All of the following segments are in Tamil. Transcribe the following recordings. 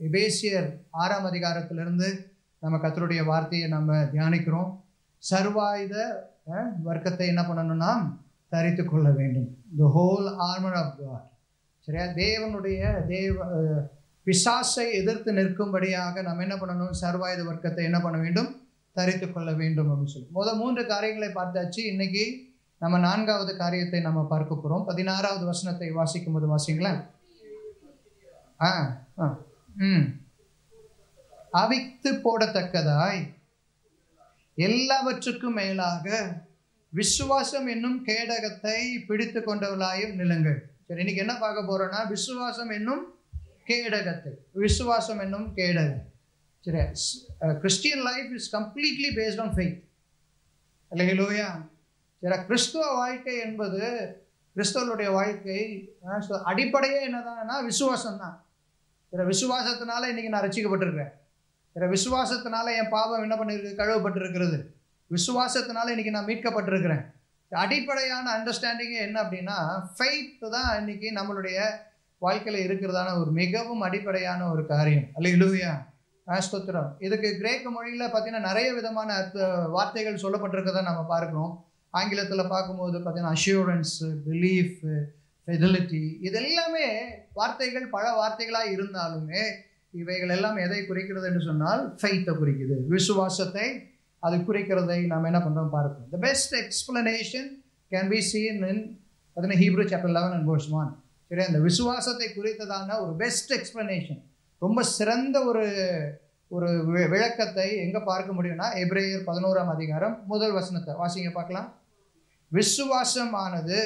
எபேசியர் 6ஆம் அதிகாரத்திலிருந்து நம்ம கர்த்தருடைய வார்த்தையை நம்ம தியானிக்கிறோம். சர்வாயுத வர்க்கத்தை என்ன பண்ணணும்னா தரித்து கொள்ள வேண்டும். The whole armour of God. சரியா? பிசாசை எதிர்த்து நிற்கும்படியாக நம்ம என்ன பண்ணணும்? சர்வாயுத வர்க்கத்தை என்ன பண்ண வேண்டும்? தரித்து கொள்ள வேண்டும் அப்படின்னு சொல்லி 3 காரியங்களை பார்த்தாச்சு. இன்னைக்கு நம்ம 4வது காரியத்தை நம்ம பார்க்க போறோம். 16வது வசனத்தை வாசிக்கும் போது வாசிங்களேன். அவித்து போடத்தக்கதாய் எல்லாவற்றுக்கும் மேலாக விசுவாசம் என்னும் கேடகத்தை பிடித்து கொண்டவர்களாயும் நில்லுங்கள். சரி, இன்னைக்கு என்ன பார்க்க போறோம்னா விசுவாசம் என்னும் கேடகத்தை. விசுவாசம் என்னும் கேடகம். சரி, Christian life is completely based on faith. அல்லேலூயா. சரி, கிறிஸ்துவ வாழ்க்கை என்பது கிறிஸ்தவனுடைய வாழ்க்கை அடிப்படையே என்னதான்னா விசுவாசம் தான். சரி, விசுவாசத்தினால இன்னைக்கு நான் ரட்சிக்கப்பட்டிருக்கிறேன். சரி, விசுவாசத்தினால என் பாவம் என்ன பண்ணிருக்கு? கழுவப்பட்டிருக்கிறது. விசுவாசத்தினால இன்னைக்கு நான் மீட்கப்பட்டிருக்கிறேன். அடிப்படையான அண்டர்ஸ்டாண்டிங்கே என்ன அப்படின்னா ஃபெய்த் தான் இன்னைக்கு நம்மளுடைய வாழ்க்கையில் இருக்கிறதான ஒரு மிகவும் அடிப்படையான ஒரு காரியம். அல்லேலூயா. ஸ்தோத்திரம். இதுக்கு கிரேக்க மொழியில் பார்த்தீங்கன்னா நிறைய விதமான வார்த்தைகள் சொல்லப்பட்டிருக்கதை நம்ம பார்க்குறோம். ஆங்கிலத்தில் பார்க்கும்போது பார்த்தீங்கன்னா அஷ்யூரன்ஸ், பிலீஃப், ஃபெசிலிட்டி, இது எல்லாமே வார்த்தைகள் பல வார்த்தைகளாக இருந்தாலுமே இவைகள் எல்லாம் எதை குறிக்கிறது என்று சொன்னால் ஃபெய்த்தை குறிக்குது. விசுவாசத்தை அது குறிக்கிறதை நாம் என்ன பண்ணுறோம் பார்க்கணும். The best explanation can be seen in Hebrew chapter 11 and verse 1. சரி, அந்த விசுவாசத்தை குறித்ததான ஒரு பெஸ்ட் எக்ஸ்பிளனேஷன், ரொம்ப சிறந்த ஒரு விளக்கத்தை எங்கே பார்க்க முடியும்னா எபிரேயர் 11ஆம் அதிகாரம் 1 வசனத்தை வாசிங்க பார்க்கலாம். விசுவாசமானது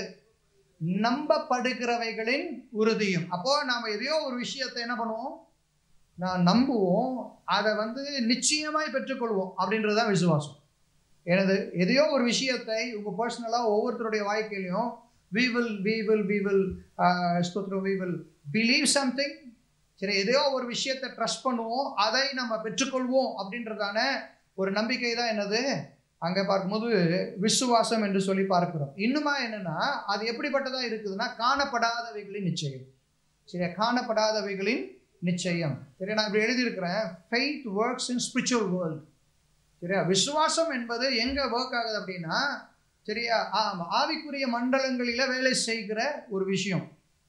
நம்பப்படுகிறவைகளின் உறுதியும். அப்போ நாம் எதையோ ஒரு விஷயத்தை என்ன பண்ணுவோம்? நான் நம்புவோம், அதை நிச்சயமாய் பெற்றுக்கொள்வோம் அப்படின்றதுதான் விசுவாசம். எனது எதையோ ஒரு விஷயத்தை உங்கள் பர்சனலாக ஒவ்வொருத்தருடைய வாழ்க்கையிலையும் we will believe something. சரி, எதையோ ஒரு விஷயத்தை ட்ரஸ்ட் பண்ணுவோம், அதை நம்ம பெற்றுக்கொள்வோம் அப்படின்றதான ஒரு நம்பிக்கை தான் என்னது அங்கே பார்க்கும்போது விசுவாசம் என்று சொல்லி பார்க்கிறோம். இன்னுமா என்னன்னா அது எப்படிப்பட்டதாக இருக்குதுன்னா காணப்படாதவைகளின் நிச்சயம். சரியா? காணப்படாதவைகளின் நிச்சயம். சரியா? நான் இப்படி எழுதியிருக்கிறேன், faith works in spiritual world. சரியா? விசுவாசம் என்பது எங்கே ஒர்க் ஆகுது அப்படின்னா, சரியா, ஆவிக்குரிய மண்டலங்களில வேலை செய்கிற ஒரு விஷயம்.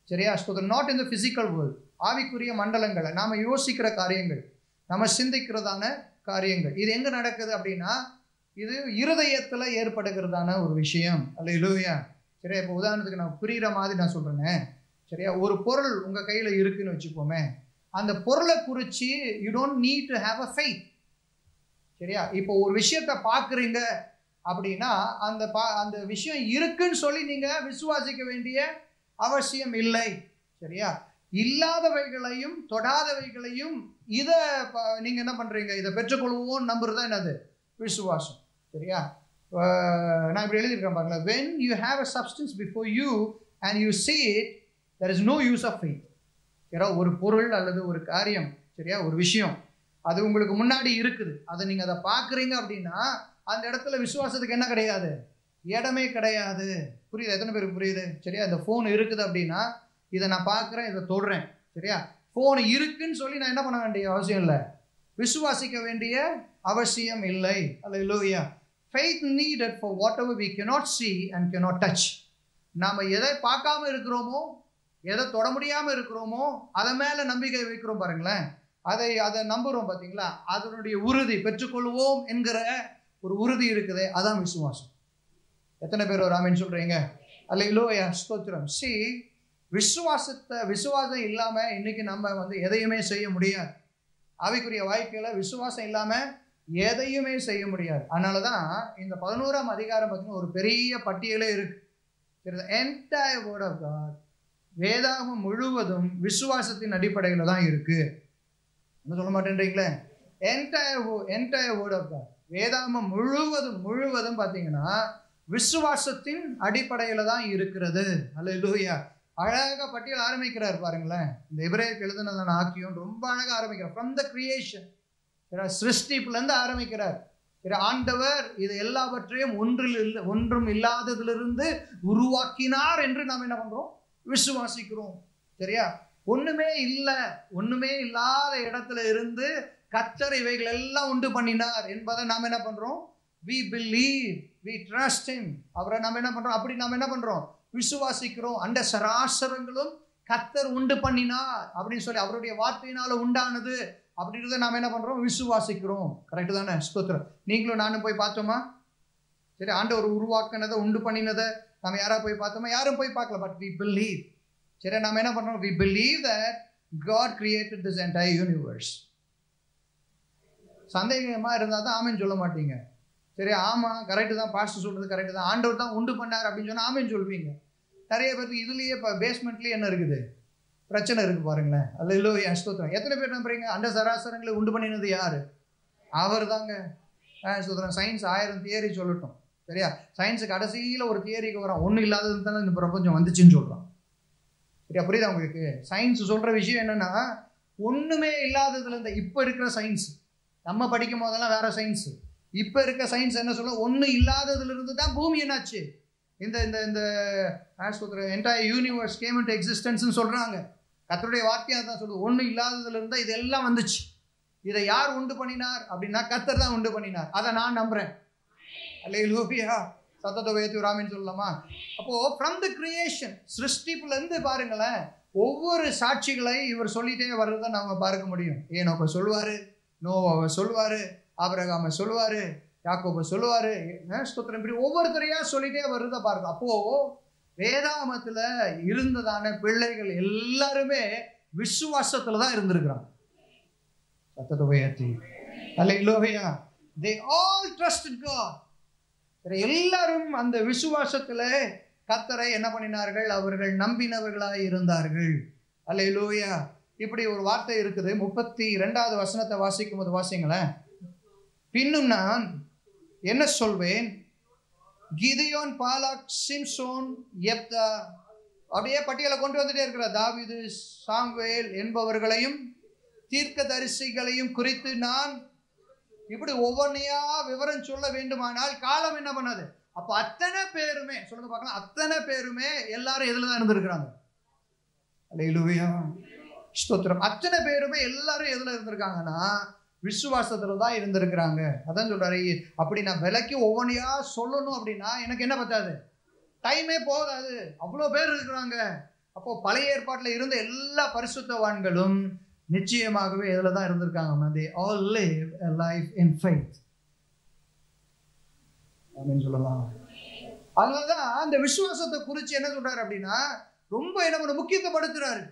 சரியா? Not in the physical world. ஆவிக்குரிய மண்டலங்களை நாம யோசிக்கிற காரியங்கள், நம்ம சிந்திக்கிறதான காரியங்கள், இது எங்க நடக்குது அப்படின்னா இது இருதயத்துல ஏற்படுகிறதான ஒரு விஷயம். அல்லேலூயா. சரியா? இப்போ உதாரணத்துக்கு நான் புரிகிற மாதிரி நான் சொல்றேனே. சரியா? ஒரு பொருள் உங்க கையில இருக்குன்னு வச்சுப்போமே, அந்த பொருளை குறித்து you don't need to have a faith. சரியா? இப்போ ஒரு விஷயத்தை பார்க்குறீங்க அப்படின்னா அந்த விஷயம் இருக்குன்னு சொல்லி நீங்க விசுவாசிக்க வேண்டிய அவசியம் இல்லை. சரியா? இல்லாதவைகளையும் தொடாதவைகளையும் இதை நீங்க என்ன பண்றீங்க? இதை பெற்றுக்கொள்வோம் நம்புறதா என்னது? விசுவாசம். சரியா? நான் இப்படி எழுதியிருக்கேன் பாருங்களேன். when you have a substance before you and you see it, there is no use of faith. சரியா? ஒரு பொருள் அல்லது ஒரு காரியம், சரியா, ஒரு விஷயம் அது உங்களுக்கு முன்னாடி இருக்குது, அதை நீங்க அதை பார்க்குறீங்க அப்படின்னா அந்த இடத்துல விசுவாசத்துக்கு என்ன கிடையாது? இடமே கிடையாது. புரியுது? எத்தனை பேருக்கு புரியுது? சரியா? இந்த ஃபோன் இருக்குது அப்படின்னா இதை நான் பார்க்குறேன், இதை தொடுறேன். சரியா? ஃபோன் இருக்குன்னு சொல்லி நான் என்ன பண்ண வேண்டிய அவசியம் இல்லை, விசுவாசிக்க வேண்டிய அவசியம் இல்லை. அல்லேலூயா. Faith needed for whatever we cannot see and cannot touch. நாம் எதை பார்க்காம இருக்கிறோமோ, எதை தொட முடியாமல் இருக்கிறோமோ அதை மேலே நம்பிக்கை வைக்கிறோம் பாருங்களேன். அதை நம்புகிறோம் பார்த்தீங்களா? அதனுடைய உறுதி பெற்றுக்கொள்வோம் என்கிற ஒரு உறுதி இருக்குது, அதான் விசுவாசம். எத்தனை பேர் ஒரு ஆமென் சொல்றீங்க? அல்லேலூயா. ஸ்தோத்திரம். விசுவாசம் இல்லாம இன்னைக்கு நம்ம எதையுமே செய்ய முடியாது. ஆவிக்குரிய வாழ்க்கையில விசுவாசம் இல்லாம எதையுமே செய்ய முடியாது. அதனாலதான் இந்த 11ஆம் அதிகாரம் பார்த்தீங்கன்னா ஒரு பெரிய பட்டியலே இருக்கு. என்டையர் வேர்ட் ஆஃப் காட், வேதாகமம் முழுவதும் விசுவாசத்தின் அடிப்படையில தான் இருக்கு. என்ன சொல்ல மாட்டேன்றீங்களே? என்டையர் வேர்ட் ஆஃப் காட், வேதாகமம் முழுவதும் பார்த்தீங்கன்னா விசுவாசத்தின் அடிப்படையில தான் இருக்கிறது. அல்லேலூயா. அழகா பட்டியல் ஆரம்பிக்கிறார் பாருங்களேன். இந்த எபிரேயருக்கு எழுதுனதான ஆக்கியம் ரொம்ப அழகா ஆரம்பிக்கிறார். ஃப்ரம் த கிரியேஷன், சிருஷ்டிப்புல இருந்து ஆரம்பிக்கிறார். ஆண்டவர் இது எல்லாவற்றையும் ஒன்றும் இல்லாததிலிருந்து உருவாக்கினார் என்று நாம் என்ன பண்றோம்? விசுவாசிக்கிறோம். சரியா? ஒண்ணுமே இல்லை, ஒண்ணுமே இல்லாத இடத்துல இருந்து கர்த்தர் இவைகள் எல்லாம் உண்டு பண்ணினார் என்பதை நாம் என்ன பண்றோம்? we believe, we trust him. அவரை நாம் என்ன பண்றோம்? அப்படி நாம் என்ன பண்றோம்? விசுவாசிக்கிறோம். அந்த சராசரங்களும் கர்த்தர் உண்டு பண்ணினார் அப்படின்னு சொல்லி அவருடைய வார்த்தையினால உண்டானது அப்படின்றத நாம் என்ன பண்றோம்? விசுவாசிக்கிறோம். கரெக்டு தானே? ஸ்தோத்திரம். நீங்களும் நானும் போய் பார்த்தோமா? சரி, ஆண்டவர் உருவாக்குனதை உண்டு பண்ணினதை நம்ம யாரா போய் பார்த்தோமா? யாரும் போய் பார்க்கல. But we believe. சரி, நம்ம என்ன பண்றோம்? we believe that God created this entire universe. சந்தேகமா இருந்தால் தான் ஆமேன்னு சொல்ல மாட்டீங்க. சரி, ஆமாம் கரெக்டு தான், பாஸ்டர் சொல்றது கரெக்டு தான், ஆண்டவர் தான் உண்டு பண்ணார் அப்படின்னு சொன்னால் ஆமேன்னு சொல்வீங்க. நிறைய பேருக்கு இதுலேயே இப்போ பேஸ்மெண்ட்லேயே என்ன இருக்குது? பிரச்சனை இருக்குது பாருங்களேன். அல்லேலூயா, ஸ்தோத்திரம். எத்தனை பேர் நம்புறீங்க அந்த சராசரங்களை உண்டு பண்ணினது யாரு? அவர் தாங்க. ஸ்தோத்திரம். சயின்ஸ் 1000 தியரி சொல்லட்டும், சரியா? சயின்ஸு கடைசியில் ஒரு தியரிக்கு வரோம், ஒன்றும் இல்லாதது தானே இந்த பிரபஞ்சம் வந்துச்சுன்னு சொல்கிறோம். சரியா, புரியுதா உங்களுக்கு? சயின்ஸ் சொல்கிற விஷயம் என்னென்னா, ஒன்றுமே இல்லாததுல இந்த இப்போ இருக்கிற சயின்ஸ், நம்ம படிக்கும் போதெல்லாம் வேற சயின்ஸ், இப்போ இருக்க சயின்ஸ் என்ன சொல்ல, ஒன்றும் இல்லாததுல இருந்து தான் பூமி என்னாச்சு, இந்த இந்த இந்த என்டையர் யூனிவர்ஸ் கேம் இன்டு எக்ஸிஸ்டன்ஸ்னு சொல்கிறாங்க. கர்த்தருடைய வார்த்தையாக தான் சொல்லுது, ஒன்றும் இல்லாததுல இருந்தால் இதெல்லாம் வந்துச்சு. இதை யார் உண்டு பண்ணினார் அப்படின்னா கர்த்தர் தான் உண்டு பண்ணினார். அதை நான் நம்புறேன். அல்லேலூயா, சத்தத்தை உயர்த்தி ஆமென் சொல்லலாமா? அப்போ ஃப்ரம் தி கிரியேஷன், சிருஷ்டிப்புல இருந்து பாருங்களேன், ஒவ்வொரு சாட்சிகளை இவர் சொல்லிட்டே வர்றதை நம்ம பார்க்க முடியும். ஏனோப்ப சொல்லுவாரு, நோவாவை சொல்லுவாரு, ஆபிரகாமை சொல்லுவாரு, யாக்கோபை சொல்லுவாரு, ஸ்தோத்திரம், இப்படி ஒவ்வொருத்தரையா சொல்லிட்டே வருவதை பார்க்க. அப்போ வேதாகமத்துல இருந்ததான பிள்ளைகள் எல்லாருமே விசுவாசத்துல தான் இருந்திருக்கிறாங்க. சத்தத்தை உயர்த்தி அல்லேலூயா. They all trusted God. எல்லாரும் அந்த விசுவாசத்துல கர்த்தரை என்ன பண்ணினார்கள்? அவர்கள் நம்பினவர்களாய் இருந்தார்கள். அல்லேலூயா. இப்படி ஒரு வார்த்தை இருக்குது. 32வது வசனத்தை வாசிக்கும் போது வாசிங்களேன். பின்னும் நான் என்ன சொல்வேன்? கிதியோன், பாலாக், சிம்சோன், யெப்தா, அப்படியே பட்டியலை கொண்டு வந்துட்டே இருக்கிற தாவீது, சாமுவேல் என்பவர்களையும் தீர்க்கதரிசிகளையும் குறித்து நான் இப்படி ஒவ்வொன்றையா விவரம் சொல்ல வேண்டுமானால் காலம் என்ன பண்ணாது. அப்ப அத்தனை பேருமே சொல்லுங்க பார்க்கலாம், அத்தனை பேருமே எல்லாரும் எதுல தான் இருந்திருக்கிறாங்க? அல்லேலூயா, ஸ்தோத்திரம். அத்தனை பேருமே எல்லாரும் எதுல இருந்திருக்காங்கன்னா விசுவாசத்துல தான் இருந்திருக்கிறாங்க. அதான் சொல்றாரு, அப்படி நான் விலைக்கு ஒவ்வொன்றையா சொல்லணும் அப்படின்னா எனக்கு என்ன பத்தாது, டைமே போகாது, அவ்வளோ பேர் இருக்கிறாங்க. அப்போ பழைய ஏற்பாட்டில் இருந்த எல்லா பரிசுத்தவான்களும் நிச்சயமாகவே எதுல தான் இருந்திருக்காங்க? they all live a life in faith. அப்படின்னு சொல்லலாம். அதனாலதான் அந்த விசுவாசத்தை குறித்து என்ன சொல்றாரு அப்படின்னா ரொம்ப என்ன முக்கியத்துவப்படுத்துறாரு.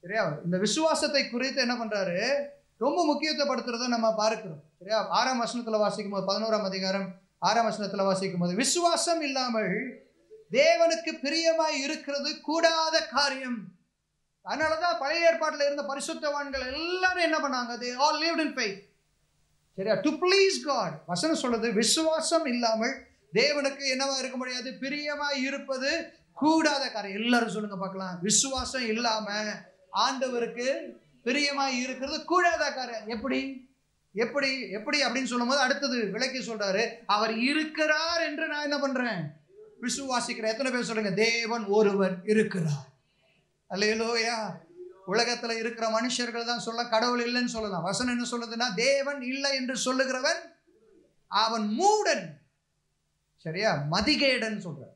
சரியா? இந்த விசுவாசத்தை குறித்து என்ன பண்றாரு? ரொம்ப முக்கியத்துவப்படுத்துறதை நம்ம பார்க்கிறோம். சரியா? 6ஆம் வசனத்துல வாசிக்கும் போது, 11ஆம் அதிகாரம் 6ஆம் வசனத்துல வாசிக்கும் போது, விசுவாசம் இல்லாமல் தேவனுக்கு பிரியமாய் இருக்கிறது கூடாத காரியம். அதனாலதான் பழைய ஏற்பாட்டில் இருந்த பரிசுத்தவான்கள் எல்லாரும் என்ன பண்ணாங்க? they all lived in faith. சரியா? to please God. வசனம் சொல்றது விசுவாசம் இல்லாமல் தேவனுக்கு என்னவா இருக்க முடியாது? பிரியமாய் இருப்பது கூடாத காரியம். எல்லாரும் சொல்லுங்க பார்க்கலாம், விசுவாசம் இல்லாம ஆண்டவருக்கு பிரியமாய் இருக்கிறது கூடாத காரியம். எப்படி எப்படி எப்படி அப்படின்னு சொல்லும் போது அடுத்தது விளக்கி சொல்றாரு, அவர் இருக்கிறார் என்று நான் என்ன பண்றேன்? விசுவாசிக்கிறேன். எத்தனை பேர் சொல்லுங்க, தேவன் ஒருவர் இருக்கிறார்? அல்லேலூயா. உலகத்துல இருக்கிற மனுஷர்கள் தான் சொல்ல கடவுள் இல்லைன்னு சொல்லலாம். வசனம் என்ன சொல்லுதுன்னா, தேவன் இல்லை என்று சொல்லுகிறவன் அவன் மூடன். சரியா? மதிகேடன் சொல்றார்.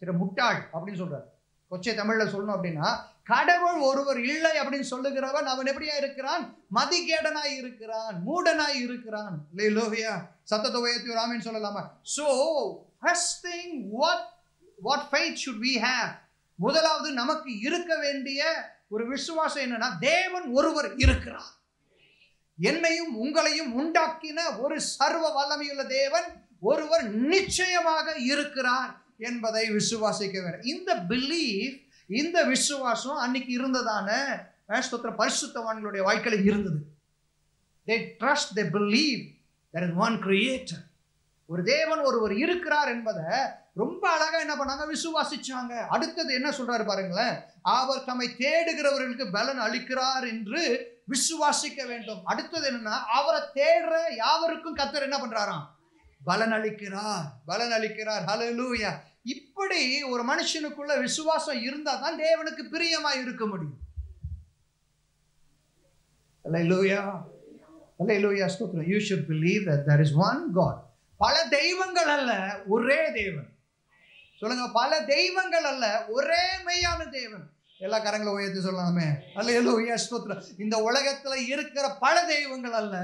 சரி, முட்டாள் அப்படின்னு சொல்றார். கொச்சை தமிழ்ல சொல்லணும் அப்படின்னா, கடவுள் ஒருவர் இல்லை அப்படின்னு சொல்லுகிறவன் அவன் எப்படியா இருக்கிறான்? மதிகேடனாய் இருக்கிறான், மூடனாய் இருக்கிறான். அல்லேலூயா. சத்தத்தை உயர்த்தி ஒரு ஆமென் சொல்லலாமா? So first thing, what faith should we have? முதலாவது நமக்கு இருக்க வேண்டிய ஒரு விசுவாசம் என்னன்னா, தேவன் ஒருவர் இருக்கிறார். என்னையும் உங்களையும் உண்டாக்கின ஒரு சர்வ வல்லமையுள்ள தேவன் ஒருவர் நிச்சயமாக இருக்கிறார் என்பதை விசுவாசிக்க வேண்டும். இந்த பிலீஃப், இந்த விசுவாசம் அன்னைக்கு இருந்ததான பரிசுத்தவான்களுடைய வாழ்க்கையில் இருந்தது. They trust, they believe there is one creator. ஒரு தேவன் ஒருவர் இருக்கிறார் என்பதை ரொம்ப அழகா என்ன பண்ணாங்க? விசுவாசிச்சாங்க. அடுத்தது என்ன சொல்றாரு பாருங்களேன், அவர் தம்மை தேடுகிறவர்களுக்கு பலன் அளிக்கிறார் என்று விசுவாசிக்க வேண்டும். அடுத்தது என்னன்னா, அவரை தேடுற யாவருக்கும் கர்த்தர் என்ன பண்றாராம்? பலன் அளிக்கிறார், பலன் அளிக்கிறார். ஹல்லேலூயா. இப்படி ஒரு மனுஷனுக்குள்ள விசுவாசம் இருந்தா தான் தேவனுக்கு பிரியமாய் இருக்க முடியும். Hallelujah. Hallelujah. ஸ்தோத்திரம். You should believe that there is one God. பல தெய்வங்கள் அல்ல, ஒரே தேவன். சொல்லுங்க, பல தெய்வங்கள் அல்ல, ஒரே மெய்யான தேவன். எல்லா கரங்களை உயர்த்தி சொல்லலாமே. ஹல்லேலூயா. ஸ்தோத்திரம். இந்த உலகத்துல இருக்கிற பல தெய்வங்கள் அல்ல,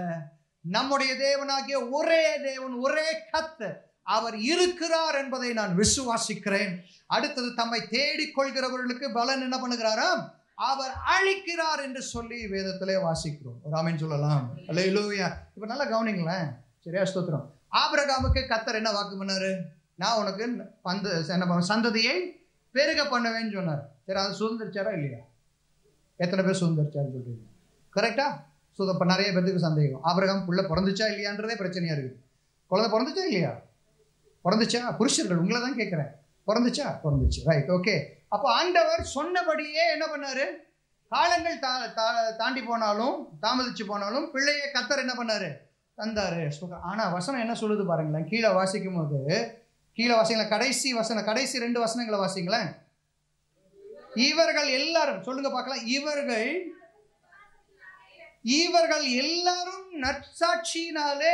நம்முடைய தேவனாகிய ஒரே தேவன், ஒரே கர்த்தர். அவர் இருக்கிறார் என்பதை நான் விசுவாசிக்கிறேன். அடுத்தது, தம்மை தேடிக் கொள்கிறவர்களுக்கு பலன் என்ன பண்ணுகிறாராம்? அவர் அழிக்கிறார் என்று சொல்லி வேதத்திலே வாசிக்கிறோம். ஒரு ஆமென் சொல்லலாம். ஹல்லேலூயா. இப்ப நல்லா கவனிங்களேன். சரியா? ஸ்தோத்திரம். ஆபிரகாமுக்கு கர்த்தர் என்ன வாக்கு பண்ணாரு? நான் உனக்கு சந்ததியை பெருக பண்ணுவேன்னு சொன்னார். சரி, அது சுதந்திரிச்சாரா இல்லையா? எத்தனை பேர் சுதந்திரிச்சாருன்னு சொல்றீங்க? கரெக்டா? இப்ப நிறைய பேருக்கு சந்தேகம், ஆபிரகாம் புள்ள பிறந்துச்சா இல்லையான்றதே பிரச்சனையா இருக்கு. குழந்தை பிறந்துச்சா இல்லையா? பிறந்துச்சா? புருஷர்கள் உங்களை தான் கேட்கிறேன். பிறந்துச்சா? பிறந்துச்சு. Right, okay. அப்போ ஆண்டவர் சொன்னபடியே என்ன பண்ணாரு? காலங்கள் தாண்டி போனாலும் தாமதிச்சு போனாலும் பிள்ளையை கர்த்தர் என்ன பண்ணாரு? தந்தாரு. ஆனா வசனம் என்ன சொல்லுது பாருங்களேன். கீழே வாசிக்கும் போது, கீழே வாசிங்களேன், கடைசி 2 வசனங்களை வாசிங்களேன். இவர்கள் எல்லாரும், சொல்லுங்க பார்க்கலாம், இவர்கள் எல்லாரும் நற்சாட்சியினாலே,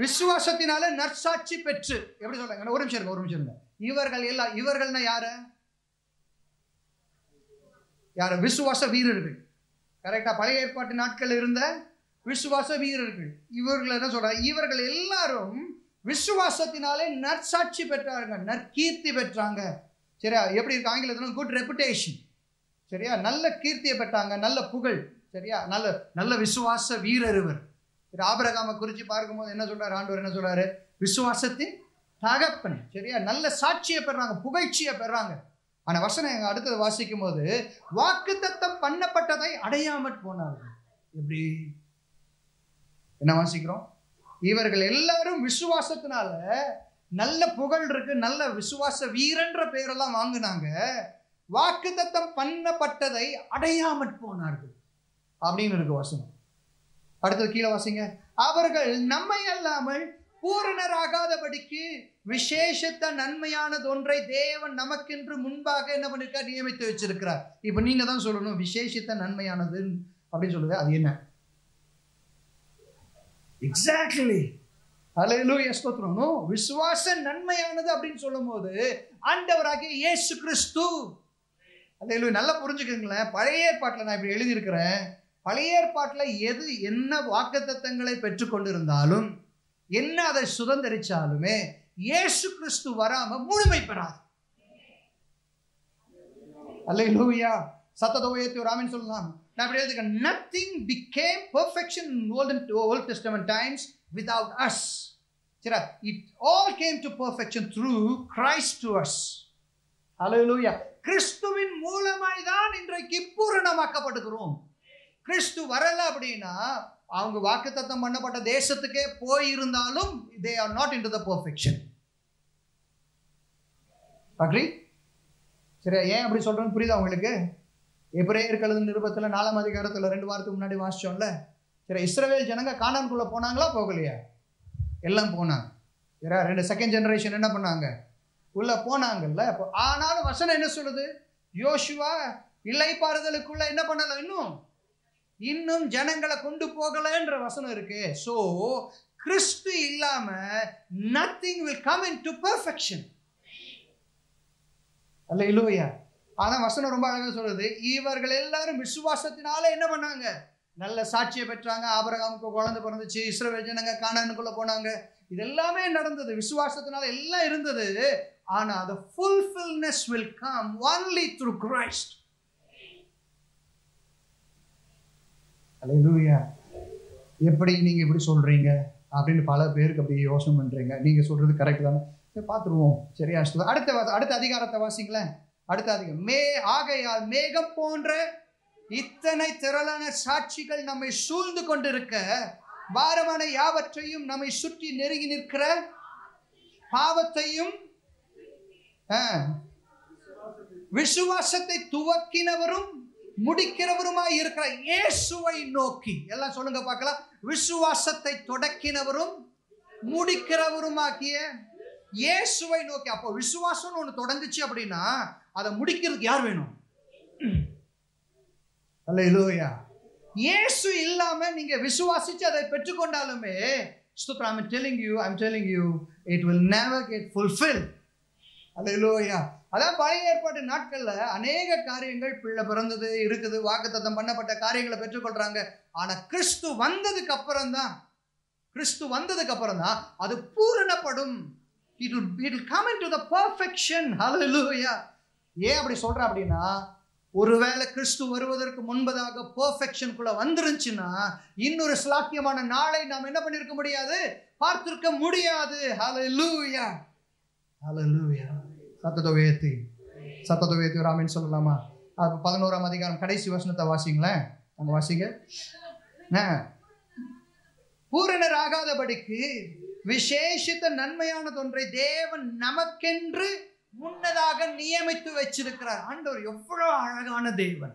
விசுவாசத்தினாலே நற்சாட்சி பெற்று, எப்படி சொல்றாங்க? ஒரு நிமிஷம் இருங்க. இவர்கள்னா யாரு? விசுவாச வீரர்கள். கரெக்டா? பழைய ஏற்பாட்டு நாட்கள் இருந்த விசுவாச வீரர்கள். இவர்கள் என்ன சொல்றாங்க? இவர்கள் எல்லாரும் விசுவாசத்தினாலே நற்சாட்சி பெற்றாங்க, நற்கீர்த்தி பெற்றாங்க. சரியா? எப்படி இருக்கு ஆங்கிலத்தில்? Good reputation. சரியா? நல்ல கீர்த்தியை பெற்றாங்க, நல்ல புகழ். சரியா? நல்ல விசுவாச வீரர் இவர். ஆபிரகாமை குறித்து பார்க்கும்போது என்ன சொல்றாரு ஆண்டவர்? என்ன சொல்றாரு? விசுவாசத்தின் தகப்பன். சரியா? நல்ல சாட்சியை பெறாங்க, புகழ்ச்சியை பெறாங்க. ஆனா வசனம் எங்க அடுத்தது வாசிக்கும் போது, வாக்குத்தத்தம் பண்ணப்பட்டதை அடையாமற் போனார்கள். எப்படி? என்ன வாசிக்கிறோம்? இவர்கள் எல்லாரும் விசுவாசத்தினால நல்ல புகழ் இருக்கு, நல்ல விசுவாச வீரன்ற பெயரெல்லாம் வாங்கினாங்க. வாக்குத்தத்தம் பண்ணப்பட்டதை அடையாமற் போனார்கள் அப்படின்னு இருக்கு வசனம். அடுத்தது கீழே வாசிங்க. அவர்கள் நம்மை அல்லாமல் பூரணராகாதபடிக்கு விசேஷத்த நன்மையானது ஒன்றை தேவன் நமக்கென்று முன்பாக என்ன பண்ணிருக்கார்? நியமித்து வச்சிருக்கிறார். இப்ப நீங்க தான் சொல்லணும், விசேஷத்த நன்மையானது அப்படின்னு சொல்லுது. அது என்ன? எக்ஸாக்ட்லி. ஹல்லேலூயா. ஸ்தோத்திரம். விசுவாச நன்மையானது அப்படின்னு சொல்லும் போது ஆண்டவராகிய இயேசு கிறிஸ்து. ஹல்லேலூயா. நல்லா புரிஞ்சுக்கங்களேன். பழைய ஏற்பாட்டில் நான் இப்படி எழுதியிருக்கிறேன். பழைய ஏற்பாட்டில் என்ன வாக்குத்தத்தங்களை பெற்றுக்கொண்டிருந்தாலும், என்ன அதை சுதந்திரிச்சாலுமே, இயேசு கிறிஸ்து வராம முழுமை பெறாது. ஹல்லேலூயா. சத்தத்தை உயர்த்தி ஒரு ஆமென் சொல்லலாம். நான் இப்படி எழுதிருக்கேன். Nothing became perfection in Old Testament times without us. சரி, it all came to perfection through Christ to us. ஹல்லேலூயா. கிறிஸ்துவின் மூலமாய் தான் இன்றைக்கு பூரணமாக்கப்படுகிறோம். கிறிஸ்து வரல அப்படின்னா அவங்க வாக்குத்தத்தம் பண்ணப்பட்ட தேசத்துக்கே போயிருந்தாலும் they are not into the perfection. Agree? சரி, ஏன் அப்படி சொல்றேன்னு புரியுதா உங்களுக்கு? எபிரேயர் எழுதின நிருபத்துல 4ஆம் அதிகாரத்துல 2 வாரத்துக்கு முன்னாடி வாசிச்சோம்ல. சரி, இஸ்ரவேல் ஜனங்க கானானுக்குள்ள போனாங்களா போகலையா? எல்லாம் போனாங்க. சரி, செகண்ட் ஜெனரேஷன் என்ன பண்ணாங்க? உள்ள போனாங்கல்ல. ஆனாலும் வசனம் என்ன சொல்லுது? யோசுவா இளைப்பாறுதலுக்குள்ள என்ன பண்ணல, இன்னும் ஜனங்களை கொண்டு போகலன்ற வசனம் இருக்கு. சோ கிறிஸ்து இல்லாம nothing will come into perfection. அல்லேலூயா. ஆனா வசனம் ரொம்ப அழகா சொல்லுது, இவர்கள் எல்லாரும் விசுவாசத்தினால என்ன பண்ணாங்க? நல்ல சாட்சியை பெற்றாங்க. ஆபிரகாமுக்கு குழந்தை பிறந்துச்சு, இஸ்ரவேல் ஜனங்க கானானுக்குள்ள போனாங்க. இது எல்லாமே நடந்தது, விசுவாசத்தினால எல்லாம் இருந்தது. ஆனா the fulfillment will come only through Christ. அல்லேலூயா. எப்படி நீங்க இப்படி சொல்றீங்க அப்படின்னு பல பேருக்கு அப்படி யோசனை பண்றீங்க. நீங்க சொல்றது கரெக்ட் தானே? பார்த்துருவோம். சரியா? அடுத்த அதிகாரத்தை வாசிங்களேன். அடுத்த அதிகாரம். ஆகையால் மேகம் போன்ற இத்தனை திரளான சாட்சிகள் நம்மை சூழ்ந்து கொண்டிருக்க, பாரமான யாவற்றையும் நம்மை சுற்றி நெருங்கி நிற்கிற பாவத்தையும் விசுவாசத்தை துவக்கினவரும் முடிக்கிறவருமாய் இருக்கிற இயேசுவை நோக்கி, எல்லாம் சொல்லுங்க பார்க்கலாம். விசுவாசத்தை தொடக்கினவரும் முடிக்கிறவருமாகிய இயேசுவை நோக்கி. அப்போ விசுவாசம் ஒன்று தொடங்குச்சு அப்படின்னா அதை முடிக்கிறதுக்கு யார் வேணும்? அல்லேலூயா. இயேசு இல்லாம நீங்க விசுவாசிச்சு அதை பெற்றுக்கொண்டாலுமே, I'm telling you, it will never get fulfilled. அல்லேலூயா. அதான் பழைய ஏற்பாட்டு நாட்கள்ல அநேக காரியங்கள், பிள்ளை பிறந்தது இருக்குது, வாக்குத்தத்தம் பண்ணப்பட்ட காரியங்களை பெற்றுக்கொள்றாங்க. ஆனா கிறிஸ்து வந்ததுக்கு அப்புறம் தான் அது பூரணப்படும். It will come into the perfection. Hallelujah. ஏன் அப்படி சொல்றேன் அப்படின்னா, ஒருவேளை கிறிஸ்து வருவதற்கு முன்பதாக பெர்ஃபெக்ஷனுக்குள்ள வந்துருச்சுன்னா இன்னொரு ஸ்லாக்கியமான நாளை நாம் என்ன பண்ணிருக்க முடியாது, பார்த்திருக்க முடியாது. ஹல்லேலூயா, ஹல்லேலூயா. சத்தத்தை உயர்த்தி ஒரு ஆமென் சொல்லலாமா? 11ஆம் அதிகாரம் கடைசி வசனத்தை வாசிங்களேன். அங்க வாசிங்க. பூரணர் ஆகாதபடிக்கு விசேஷித்த நன்மையானதொன்றை தேவன் நமக்கென்று முன்னதாக நியமித்து வச்சிருக்கிறார். ஆண்டவர் எவ்வளவு அழகான தேவன்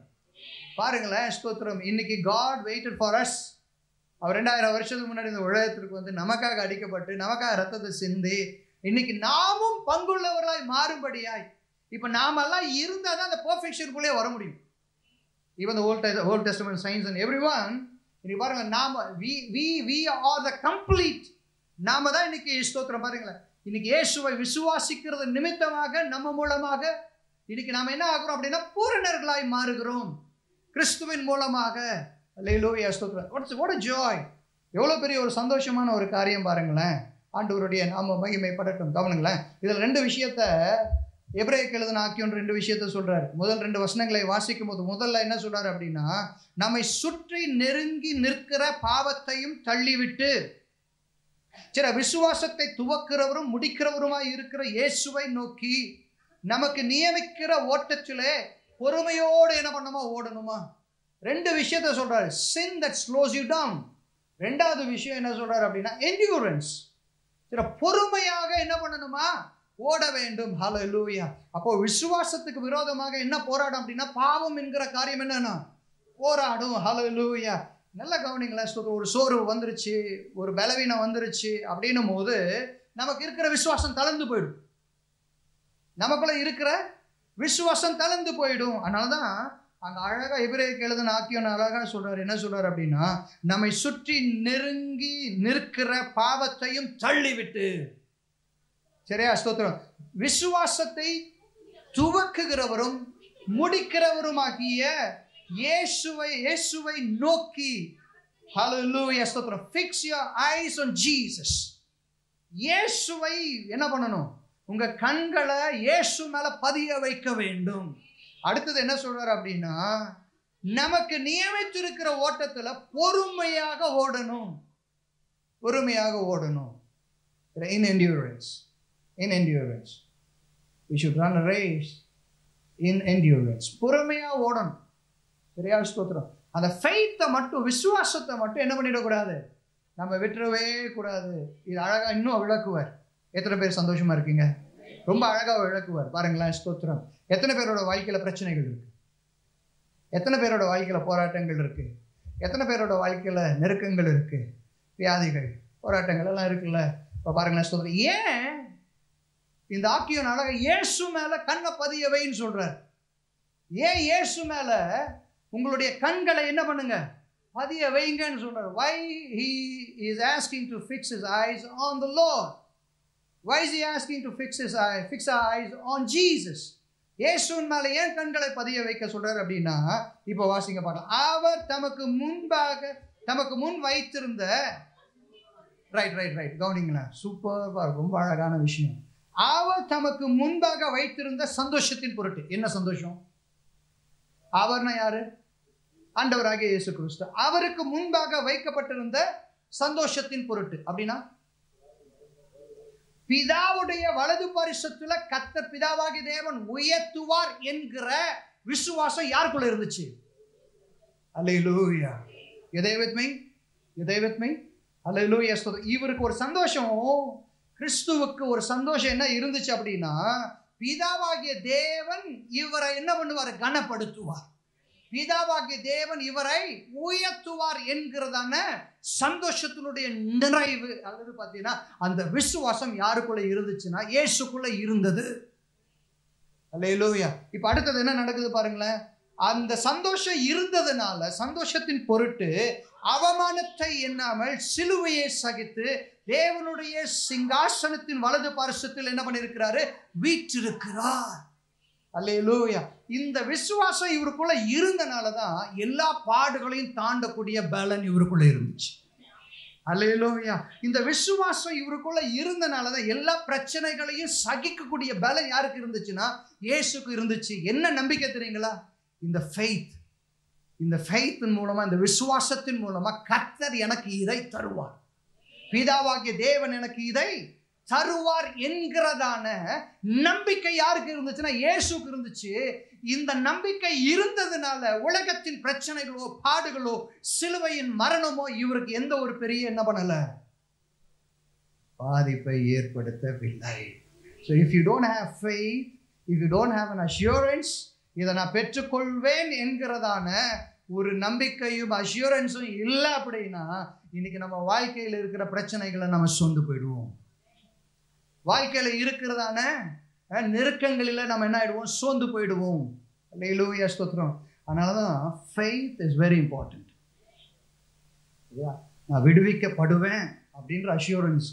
பாருங்களேன். ஸ்தோத்திரம். இன்னைக்கு God waited for us. அவர் 2000 வருஷத்துக்கு முன்னாடி இந்த உலகத்திற்கு வந்து நமக்காக அடிக்கப்பட்டு நமக்காக ரத்தத்தை சிந்தி இன்னைக்கு நாமும் பங்குள்ளவர்களாய் மாறும்படியாய் இப்ப நாமெல்லாம் இருந்தா தான் அந்த பெர்ஃபெக்ஷனுக்குள்ளே வர முடியும். Even Old Testament science and everyone. இன்னைக்கு பாருங்க, நாம we are the complete. நாம தான் இன்னைக்கு ஸ்தோத்திரம் பாருங்களேன். இன்னைக்கு இயேசுவை விசுவாசிக்கிறது நிமித்தமாக நம்ம மூலமாக இன்னைக்கு நாம என்ன ஆகிறோம் அப்படின்னா பூரணர்களாய் மாறுகிறோம் கிறிஸ்துவின் மூலமாக. அல்லேலூயா, ஸ்தோத்திரம். what a joy. எவ்வளவு பெரிய ஒரு சந்தோஷமான ஒரு காரியம் பாருங்களேன். ஆண்டவருடைய நாம மகிமைப்படட்டும். கவனிங்களேன், இதுல 2 விஷயத்த எபிரேயருக்கு எழுதின ஆக்கியோன் 2 விஷயத்த சொல்றாரு. முதல் 2 வசனங்களை வாசிக்கும் போது முதல்ல என்ன சொல்றாரு அப்படின்னா, நம்மை சுற்றி நெருங்கி நிற்கிற பாவத்தையும் தள்ளிவிட்டு விசுவாசத்தை துவக்கிறவரும் முடிக்கிறவருமாய் இருக்கிற இயேசுவை நோக்கி நமக்கு நியமிக்கிற ஓட்டத்திலே பொறுமையோடு என்ன பண்ணுமா, ஓடணுமா. 2 விஷயத்த சொல்றாரு. sin that slows you down. 2வது விஷயம் என்ன சொல்றாரு அப்படின்னா endurance. பொறுமையாக என்ன பண்ணணுமா, ஓட வேண்டும். ஹல்லேலூயா. அப்போ விசுவாசத்துக்கு விரோதமாக என்ன போராடும் அப்படின்னா பாவம் என்கிற காரியம் என்னன்னா போராடும். ஹல்லேலூயா. நல்ல கவனிங்களேன். ஒரு சோர்வு வந்துருச்சு, ஒரு பலவீனம் வந்துருச்சு அப்படின்னும் போது நமக்கு இருக்கிற விசுவாசம் தளர்ந்து போயிடும். நமக்குள்ள இருக்கிற விசுவாசம் தளர்ந்து போயிடும். அதனாலதான் அங்க அழகா எபிரேயருக்கு எழுதின ஆக்கியோன் அழகா சொல்றாரு. என்ன சொல்றாரு அப்படின்னா, நம்மை சுற்றி நெருங்கி நிற்கிற பாவத்தையும் தள்ளிவிட்டு. சரியா, ஸ்தோத்திரம். விசுவாசத்தை துவக்குகிறவரும் முடிக்கிறவருமாகிய இயேசுவை நோக்கி. ஹல்லேலூயா, ஸ்தோத்திரம். fix your eyes on Jesus. இயேசுவை என்ன பண்ணணும், உங்க கண்களை இயேசு மேல பதிய வைக்க வேண்டும். அடுத்தது என்ன சொல்றாரு அப்படின்னா, நமக்கு நியமித்திருக்கிற ஓட்டத்துல பொறுமையாக ஓடணும். in endurance we should run a race in endurance. பொறுமையா ஓடணும். சரியா, ஸ்தோத்திரம். அந்த ஃபெய்த்தை மட்டும், விசுவாசத்தை மட்டும் என்ன பண்ணிடக்கூடாது, நம்ம விட்டுறவே கூடாது. இது அழகா இன்னும் விளக்குவார். எத்தனை பேர் சந்தோஷமா இருக்கீங்க? ரொம்ப அழகா விளக்குவார் பாருங்களேன். ஸ்தோத்திரம். எத்தனை பேரோட வாழ்க்கையில பிரச்சனைகள் இருக்கு, எத்தனை பேரோட வாழ்க்கையில போராட்டங்கள் இருக்கு, எத்தனை பேரோட வாழ்க்கையில நெருக்கங்கள் இருக்கு, வியாதிகள், போராட்டங்கள் எல்லாம் இருக்குல்ல. இப்ப பாருங்களேன், ஸ்தோத்திரம். ஏன் இந்த ஆக்கியோன் அழகா இயேசு மேல கண்ணை பதிய வைன்னு சொல்றார். ஏன் இயேசு மேல உங்களுடைய கண்களை என்ன பண்ணுங்க, பதிய வைங்கன்னு சொல்றார். why he is asking to fix his eyes on the Lord? why is he asking to fix our eyes on Jesus? இயேசுவின் மேல ஏன் கண்களை பதிய வைக்க சொல்றார் அப்படின்னா, இப்ப வாசிங்க பார்க்கலாம். அவர் தமக்கு முன் வைத்திருந்த ரைட் கவனிங்களா, சூப்பர்பா, ரொம்ப அழகான விஷயம். அவர் தமக்கு முன்பாக வைத்திருந்த சந்தோஷத்தின் பொருட்டு. என்ன சந்தோஷம்? அவர்னா யாரு? ஆண்டவராகிய இயேசு கிறிஸ்து. அவருக்கு முன்பாக வைக்கப்பட்டிருந்த சந்தோஷத்தின் பொருட்டு அப்படின்னா, பிதாவுடைய வலது பரிசத்துல கர்த்தர் பிதாவாகிய தேவன் உயர்த்துவார் என்கிற விசுவாசம் யாருக்குள்ள இருந்துச்சு? அல்லேலூயா. You there with me? அல்லேலூயா. இவருக்கு ஒரு சந்தோஷம், கிறிஸ்துவுக்கு ஒரு சந்தோஷம் என்ன இருந்துச்சு அப்படின்னா, பிதாவாகிய தேவன் இவரை என்ன பண்ணுவார், கனப்படுத்துவார். பிதாவாகிய தேவன் இவரை உயர்த்துவார் என்கிறதான சந்தோஷத்தினுடைய நிறைவு. அல்லது பார்த்தீங்கன்னா அந்த விசுவாசம் யாருக்குள்ள இருந்துச்சுன்னா இயேசுக்குள்ள இருந்தது. அல்லேலூயா. இப்ப அடுத்தது என்ன நடக்குது பாருங்களேன். அந்த சந்தோஷம் இருந்ததுனால சந்தோஷத்தின் பொருட்டு அவமானத்தை எண்ணாமல் சிலுவையை சகித்து தேவனுடைய சிங்காசனத்தின் வலது பார்சத்தில் என்ன பண்ணியிருக்கிறாரு? வீற்றிருக்கிறார். அல்லேலூயா. இந்த விசுவாசம் இவருக்குள்ள இருந்தனாலதான் எல்லா பாடுகளையும் தாண்டக்கூடிய பலன் இவருக்குள்ள இருந்துச்சு. அல்லேலூயா. இந்த விசுவாசம் இவருக்குள்ள இருந்தனாலதான் எல்லா பிரச்சனைகளையும் சகிக்கக்கூடிய பலன் யாருக்கு இருந்துச்சுன்னா இயேசுக்கு இருந்துச்சு. என்ன நம்பிக்கை தெரியுங்களா? இந்த ஃபெய்த். இந்த ஃபெய்த்தின் மூலமா, இந்த விசுவாசத்தின் மூலமா கர்த்தர் எனக்கு இதை தருவார், பிதாவாகிய தேவன் எனக்கு இதை தருவார் என்கிறதான நம்பிக்கை யாருக்கு இருந்துச்சுன்னா இயேசுக்கு இருந்துச்சு. இந்த நம்பிக்கை இருந்ததுனால உலகத்தின் பிரச்சனைகளோ பாடுகளோ சிலுவையின் மரணமோ இவருக்கு எந்த ஒரு பெரிய என்ன பண்ணல, பாதிப்பை ஏற்படுத்தவில்லை. So if you don't have faith, if you don't have an assurance, இதை நான் பெற்றுக்கொள்வேன் என்கிறதான ஒரு நம்பிக்கையும் அஷ்யூரன்ஸும் இல்லை அப்படின்னா இன்னைக்கு நம்ம வாழ்க்கையில் இருக்கிற பிரச்சனைகளை நம்ம சொந்து போயிடுவோம். வாழ்க்கையில இருக்கிறதான நெருக்கங்களில் நம்ம என்ன ஆயிடுவோம்? சோர்ந்து போயிடுவோம். அல்லேலூயா, ஸ்தோத்திரம். அதனாலதான் ஃபெய்த் இஸ் வெரி இம்பார்ட்டன்ட். நான் விடுவிக்கப்படுவேன் அப்படின்ற அஷ்யூரன்ஸ்,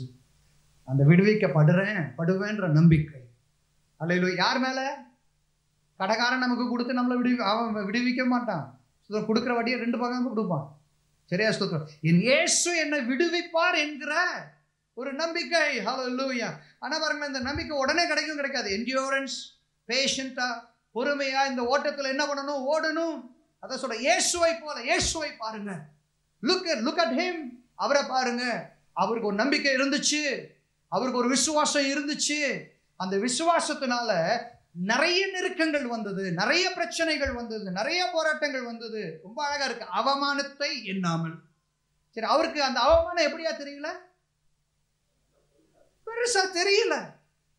அந்த விடுவிக்கப்படுவேன்ற நம்பிக்கை. அல்லேலூயா. யார் மேல? கடைக்காரன் நமக்கு கொடுத்து நம்மளை அவன் விடுவிக்க மாட்டான். கொடுக்குற வட்டியை 2 பக்கம் கொடுப்பான். சரியா, ஸ்தோத்திரம். என் இயேசு என்னை விடுவிப்பார் என்கிற ஒரு நம்பிக்கை. ஹல்லேலூயா. ஆனா பாருங்க, இந்த நம்பிக்கை உடனே கிடைக்காது. என்டியூரன்ஸ், பேஷண்டா, பொறுமையா இந்த ஓட்டத்தில் என்ன பண்ணணும்? ஓடணும். அதான் சொல்ற, இயேசுவை பாருங்க. Look at him. அவரை பாருங்க. அவருக்கு ஒரு நம்பிக்கை இருந்துச்சு, அவருக்கு ஒரு விசுவாசம் இருந்துச்சு. அந்த விசுவாசத்தினால நிறைய நெருக்கங்கள் வந்தது, நிறைய பிரச்சனைகள் வந்தது, நிறைய போராட்டங்கள் வந்தது. ரொம்ப அழகா இருக்கு. அவமானத்தை எண்ணாமல். சரி, அவருக்கு அந்த அவமானம் எப்படியா தெரியல? பெருசா தெரியல.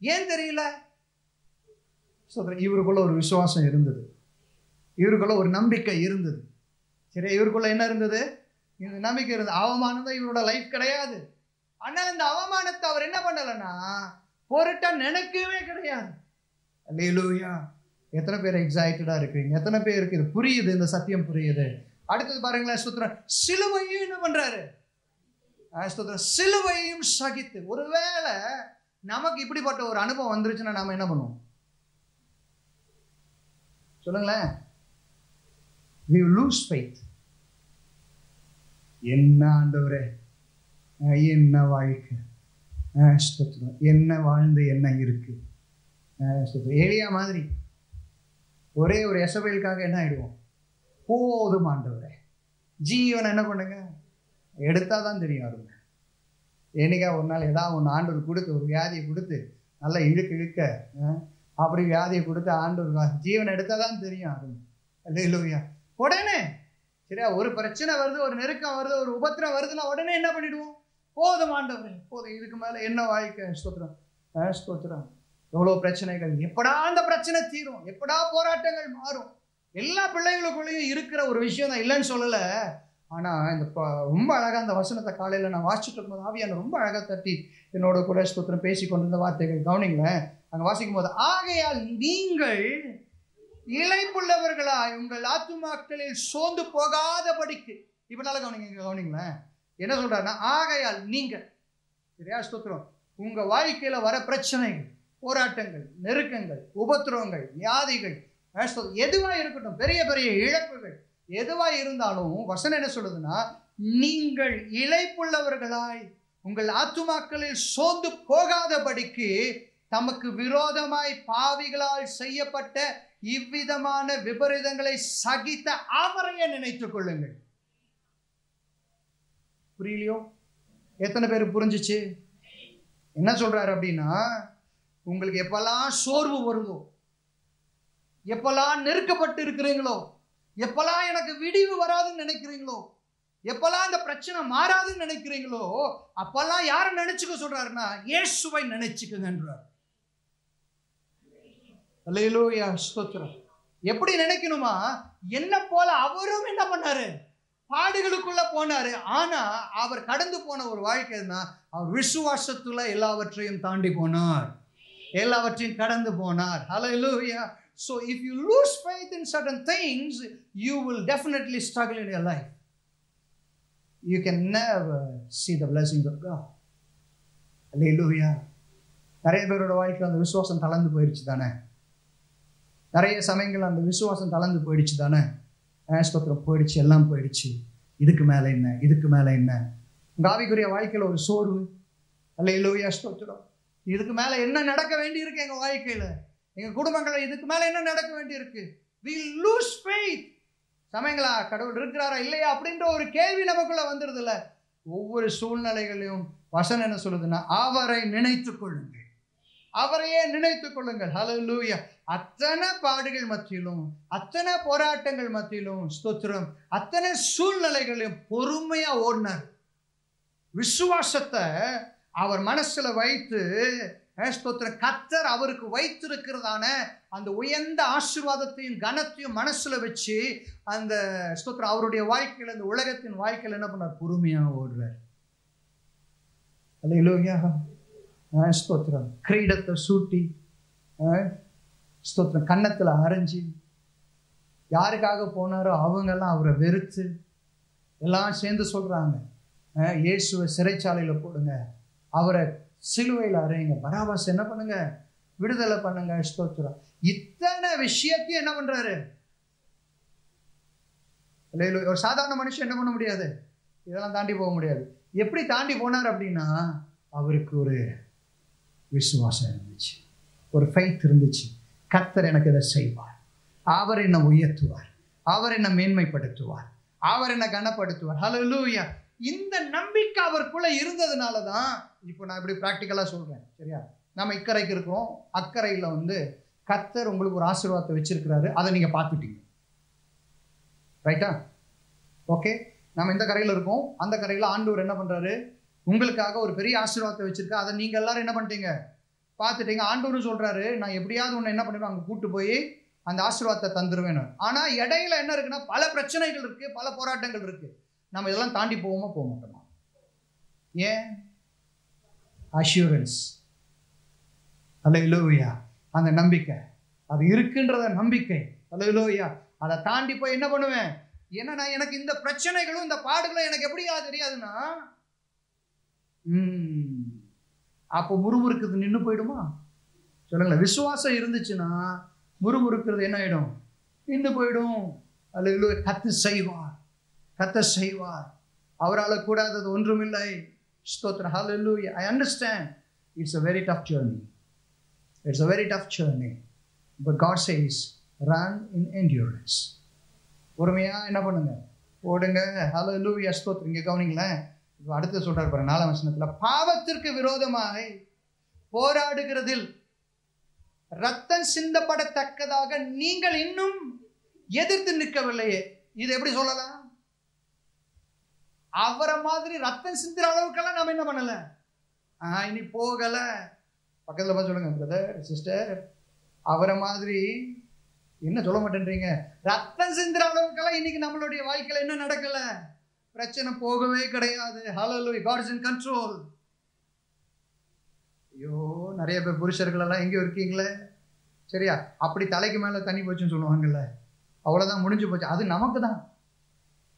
ஏன் தெரியல? சொல்றேன், இவருக்குள்ள ஒரு விசுவாசம் இருந்தது, இவருக்குள்ள ஒரு நம்பிக்கை இருந்தது. சரி, இவருக்குள்ள என்ன இருந்தது? இந்த நம்பிக்கை இருந்தது. அவமானம் தான் இவரோட லைஃப் கிடையாது. ஆனா இந்த அவமானத்தை அவர் என்ன பண்ணலன்னா பொருட்டா நினைக்கவே கிடையாது. அல்லேலூயா. எத்தனை பேர் எக்ஸைட்டடா இருக்கிறீங்க? எத்தனை பேருக்கு இது புரியுது? இந்த சத்தியம் புரியுது? அடுத்தது பாருங்களேன், ஸ்தோத்திரம். சிலுவையும் என்ன பண்றாரு? சிலுவையும் சகித்து. ஒருவேளை நமக்கு இப்படிப்பட்ட ஒரு அனுபவம் வந்துருச்சுன்னா நாம என்ன பண்ணுவோம்? சொல்லுங்களேன். we lose faith. என்ன ஆண்டவரே, என்ன வாழ்க்கை, என்ன வாழ்ந்து என்ன இருக்கு. ஏலியா மாதிரி ஒரே ஒரு எசபேலுக்காக என்ன ஆயிடுவோம்? போதும் ஆண்டவரே, ஜீவனை என்ன பண்ணுங்க, எடுத்தாதான் தெரியும் அருமை. என்னைக்கா ஒரு நாள் ஏதாவது ஒன்று ஆண்டவர் கொடுத்து ஒரு வியாதியை கொடுத்து நல்லா இழுக்க அப்படி வியாதியை கொடுத்து ஆண்டவர் ஜீவனை எடுத்தாதான் தெரியும் அருமை. அல்லேலூயா. உடனே சரியா, ஒரு பிரச்சனை வருது, ஒரு நெருக்கம் வருது, ஒரு உபத்திரம் வருதுன்னா உடனே என்ன பண்ணிடுவோம்? போதும் ஆண்டவரே, போதும், இதுக்கு மேல என்ன வாழ்க்கை. ஸ்தோத்திரம், ஸ்தோத்திரம். எவ்வளோ பிரச்சனைகள், எப்படா அந்த பிரச்சனை தீரும், எப்படா போராட்டங்கள் மாறும். எல்லா பிள்ளைகளுக்குள்ளேயும் இருக்கிற ஒரு விஷயம் தான், இல்லைன்னு சொல்லலை. ஆனால் இந்த ரொம்ப அழகாக அந்த வசனத்தை காலையில் நான் வாசிச்சுட்டு இருக்கும்போது ஆவியான ரொம்ப அழகாக தட்டி என்னோட கூட ஸ்தோத்திரம் பேசி கொண்டிருந்த வார்த்தைகள் கவனிங்களேன். அங்கே வாசிக்கும் போது, ஆகையால் நீங்கள் இளைப்புள்ளவர்களாய் உங்கள் ஆத்துமாக்களில் சோர்ந்து போகாதபடிக்கு. இப்போ நல்லா கவனிங்களேன். என்ன சொல்றாருன்னா, ஆகையால் நீங்கள், சரியா, ஸ்தோத்திரம், உங்க வாழ்க்கையில வர பிரச்சனைகள், போராட்டங்கள், நெருக்கங்கள், உபத்திரவங்கள், வியாதிகள், எதுவா இருக்கட்டும், பெரிய பெரிய இழப்புகள் எதுவா இருந்தாலும் வசனம் என்ன சொல்லுதுன்னா, நீங்கள் இளைப்புள்ளவர்களாய் உங்கள் ஆத்துமாக்களில் சோர்ந்து போகாதபடிக்கு தமக்கு விரோதமாய் பாவிகளால் செய்யப்பட்ட இவ்விதமான விபரீதங்களை சகித்த அவரையே நினைத்துக் கொள்ளுங்கள். புரியலையோ? எத்தனை பேருக்கு புரிஞ்சிச்சு? என்ன சொல்றாரு அப்படின்னா, உங்களுக்கு எப்பெல்லாம் சோர்வு வருதோ, எப்பெல்லாம் நெருக்கப்பட்டு இருக்கிறீங்களோ, எப்பெல்லாம் எனக்கு விடிவு வராதுன்னு நினைக்கிறீங்களோ, எப்பெல்லாம் இந்த பிரச்சனை மாறாதுன்னு நினைக்கிறீங்களோ, அப்பெல்லாம் யாரை நினைச்சுக்க சொல்றாருன்னா, இயேசுவை நினைச்சுக்குங்கன்றார். அல்லேலூயா, ஸ்தோத்திரம். எப்படி நினைக்கணுமா? என்ன போல அவரும் என்ன பண்ணாரு? பாடுகளுக்குள்ள போனாரு. ஆனா அவர் கடந்து போன ஒரு வாழ்க்கை தான், அவர் விசுவாசத்துல எல்லாவற்றையும் தாண்டி போனார், எல்லாவற்றையும் கடந்து போனார். ஹல்லேலூயா. So if you lose faith in certain things, you will definitely struggle in your life. You can never see the blessings of God. Hallelujah. நிறைய பேரோட வாழ்க்கையில் அந்த விசுவாசம் தளர்ந்து போயிடுச்சு தானே. நிறைய சமயங்கள் அந்த விசுவாசம் தளர்ந்து போயிடுச்சு தானே. ஸ்தோத்திரம், போயிடுச்சு, எல்லாம் போயிடுச்சு. இதுக்கு மேலே என்ன, இதுக்கு மேலே என்ன? உங்கள் ஆவிக்குரிய வாழ்க்கையில் ஒரு சோர்வு. அல்லேலூயா, ஸ்தோத்திரம். இதுக்கு மேலே என்ன நடக்க வேண்டியிருக்கு எங்கள் வாழ்க்கையில், எங்கள் குடும்பங்களில் இதுக்கு மேலே என்ன நடக்க வேண்டியிருக்கு? We lose faith. சமயங்களா கடவுள் இருக்கிறாரா இல்லையா அப்படின்ற ஒரு கேள்வி நமக்குள்ள வந்துடுது இல்லை. ஒவ்வொரு சூழ்நிலைகளையும் வசனம் என்ன சொல்லுதுன்னா, அவரை நினைத்துக் கொள்ளுங்கள், அவரையே நினைத்துக் கொள்ளுங்கள். ஹல்லேலூயா. அத்தனை பாடுகள் மத்தியிலும், அத்தனை போராட்டங்கள் மத்தியிலும், ஸ்தோத்திரம், அத்தனை சூழ்நிலைகளையும் பொறுமையா ஓடினார். விசுவாசத்தை அவர் மனசுல வைத்து, ஸ்தோத்திரம், கர்த்தர் அவருக்கு வைத்திருக்கிறதான அந்த உயர்ந்த ஆசீர்வாதத்தையும் கனத்தையும் மனசுல வச்சு அந்த ஸ்தோத்திரம் அவருடைய வாழ்க்கையில், அந்த உலகத்தின் வாழ்க்கையில் என்ன பண்ணார்? பொறுமையா ஓடுறார். அல்லேலூயா, ஸ்தோத்திரம். கிரீடத்தை சூட்டி, ஸ்தோத்திரம், கன்னத்தில் அரைஞ்சி, யாருக்காக போனாரோ அவங்கெல்லாம் அவரை வெறுத்து எல்லாம் சேர்ந்து சொல்றாங்க, இயேசுவை சிறைச்சாலையில் போடுங்க, அவரை சிலுவையில் அறையுங்க, பராபாஸ் என்ன பண்ணுங்க, விடுதலை பண்ணுங்க. ஸ்தோத்திரம். இத்தனை விஷயத்தையும் என்ன பண்றாரு? ஒரு சாதாரண மனுஷன் என்ன பண்ண முடியாது, இதெல்லாம் தாண்டி போக முடியாது. எப்படி தாண்டி போனார் அப்படின்னா, அவருக்கு ஒரு விசுவாசம் இருந்துச்சு, ஒரு ஃபெய்த் இருந்துச்சு. கர்த்தர் எனக்கு இதை செய்வார், அவர் என்னை உயர்த்துவார், அவர் என்னை மேன்மைப்படுத்துவார், அவர் என்னை கனப்படுத்துவார். ஹல்லேலூயா. இந்த நம்பிக்கை அவருக்குள்ள இருந்ததுனால தான் இப்போ நான் இப்படி ப்ராக்டிக்கலாக சொல்கிறேன். சரியா? நம்ம இக்கரைக்கு இருக்கிறோம், அக்கறையில் கர்த்தர் உங்களுக்கு ஒரு ஆசீர்வாதத்தை வச்சிருக்கிறாரு, அதை நீங்கள் பார்த்துட்டீங்க. ரைட்டா? ஓகே. நம்ம இந்த கரையில் இருக்கோம், அந்த கரையில் ஆண்டவர் என்ன பண்ணுறாரு? உங்களுக்காக ஒரு பெரிய ஆசீர்வாதத்தை வச்சிருக்கா, அதை நீங்கள் எல்லாரும் என்ன பண்ணிட்டீங்க? பார்த்துட்டீங்க. ஆண்டவரும் சொல்கிறாரு, நான் எப்படியாவது ஒன்று என்ன பண்ணிடுவேன், அங்கே கூப்பிட்டு போய் அந்த ஆசீர்வாதத்தை தந்துடுவேன். ஆனால் இடையில என்ன இருக்குன்னா, பல பிரச்சனைகள் இருக்குது, பல போராட்டங்கள் இருக்குது. நம்ம இதெல்லாம் தாண்டி போவோமா, போக மாட்டோமா? ஏன்? அஷ்யூரன்ஸ். அல்லேலூயா. அந்த நம்பிக்கை அது இருக்குன்றத நம்பிக்கை. அல்லேலூயா. அதை தாண்டி போய் என்ன பண்ணுவேன்? ஏன்னா நான் எனக்கு இந்த பிரச்சனைகளும் இந்த பாடுகளும் எனக்கு எப்படியா தெரியாதுன்னா, அப்போ முறுமுறுக்குது நின்று போயிடுமா? சொல்லுங்களேன். விசுவாசம் இருந்துச்சுன்னா முறுமுறுக்கிறது என்ன ஆயிடும்? நின்று போயிடும். அல்லேலூயா. கர்த்தர் செய்வார், கர்த்தர் செய்வார். அவரால் கூடாதது ஒன்றுமில்லை. ஸ்தோத்திரம். ஹல்லேலூயா. I understand it's a very tough journey. It's a very tough journey. But God says, run in endurance. பொறுமையா என்ன பண்ணுங்க? ஓடுங்க. ஹல்லேலூயா. ஸ்தோத்திரம். இங்கே கவனிங்களேன். அடுத்து சொல்றாரு பாருங்க, 4ஆம் வசனத்துல, பாவத்திற்கு விரோதமாய் போராடுகிறதில் ரத்தம் சிந்தப்படத்தக்கதாக நீங்கள் இன்னும் எதிர்த்து நிற்கவில்லையே. இது எப்படி சொல்லலாம்? அவரை மாதிரி ரத்தம் சிந்துற அளவுக்கெல்லாம் நம்ம என்ன பண்ணல, இனி போகல. பக்கத்துல பார்த்து சொல்லுங்க, பிரதர் சிஸ்டர், அவரை மாதிரி என்ன சொல்ல மாட்டேன்றீங்க? ரத்தம் சிந்துற அளவுக்கெல்லாம் இன்னைக்கு நம்மளுடைய வாழ்க்கையில என்ன நடக்கல, பிரச்சனை போகவே கிடையாது. ஹல்லேலூயா. God is in control. ஐயோ, நிறைய பேர் புருஷர்கள் எல்லாம் எங்கேயோ இருக்கீங்களே, சரியா? அப்படி தலைக்கு மேல தண்ணி போச்சுன்னு சொல்லுவாங்கல்ல, அவ்வளவுதான், முடிஞ்சு போச்சு. அது நமக்கு தான்.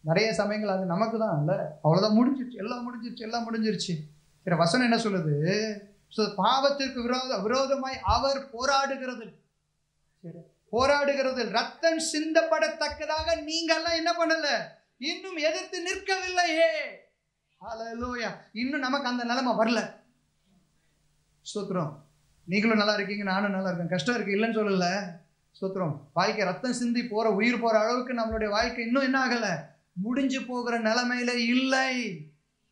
நிறைய சமயங்கள் அது நமக்கு தான் இல்ல, அவ்வளவுதான், முடிஞ்சிருச்சு, எல்லாம் முடிஞ்சிருச்சு, எல்லாம் முடிஞ்சிருச்சு. சரி, வசனம் என்ன சொல்லுது? பாவத்திற்கு விரோதமாய் அவர் போராடுகிறது, சரி, போராடுகிறது, ரத்தம் சிந்தப்படத்தக்கதாக நீங்க எல்லாம் என்ன பண்ணல, இன்னும் எதிர்த்து நிற்கவில்லையே. ஹல்லேலூயா. இன்னும் நமக்கு அந்த நிலைமை வரல. ஸ்தோத்திரம். நீங்களும் நல்லா இருக்கீங்க, நானும் நல்லா இருக்கேன். கஷ்டம் இருக்கு, இல்லைன்னு சொல்லல. ஸ்தோத்திரம். வாழ்க்கை ரத்தம் சிந்தி போற, உயிர் போற அளவுக்கு நம்மளுடைய வாழ்க்கை இன்னும் என்ன ஆகல, முடிஞ்சு போகிற நிலைமையில இல்லை.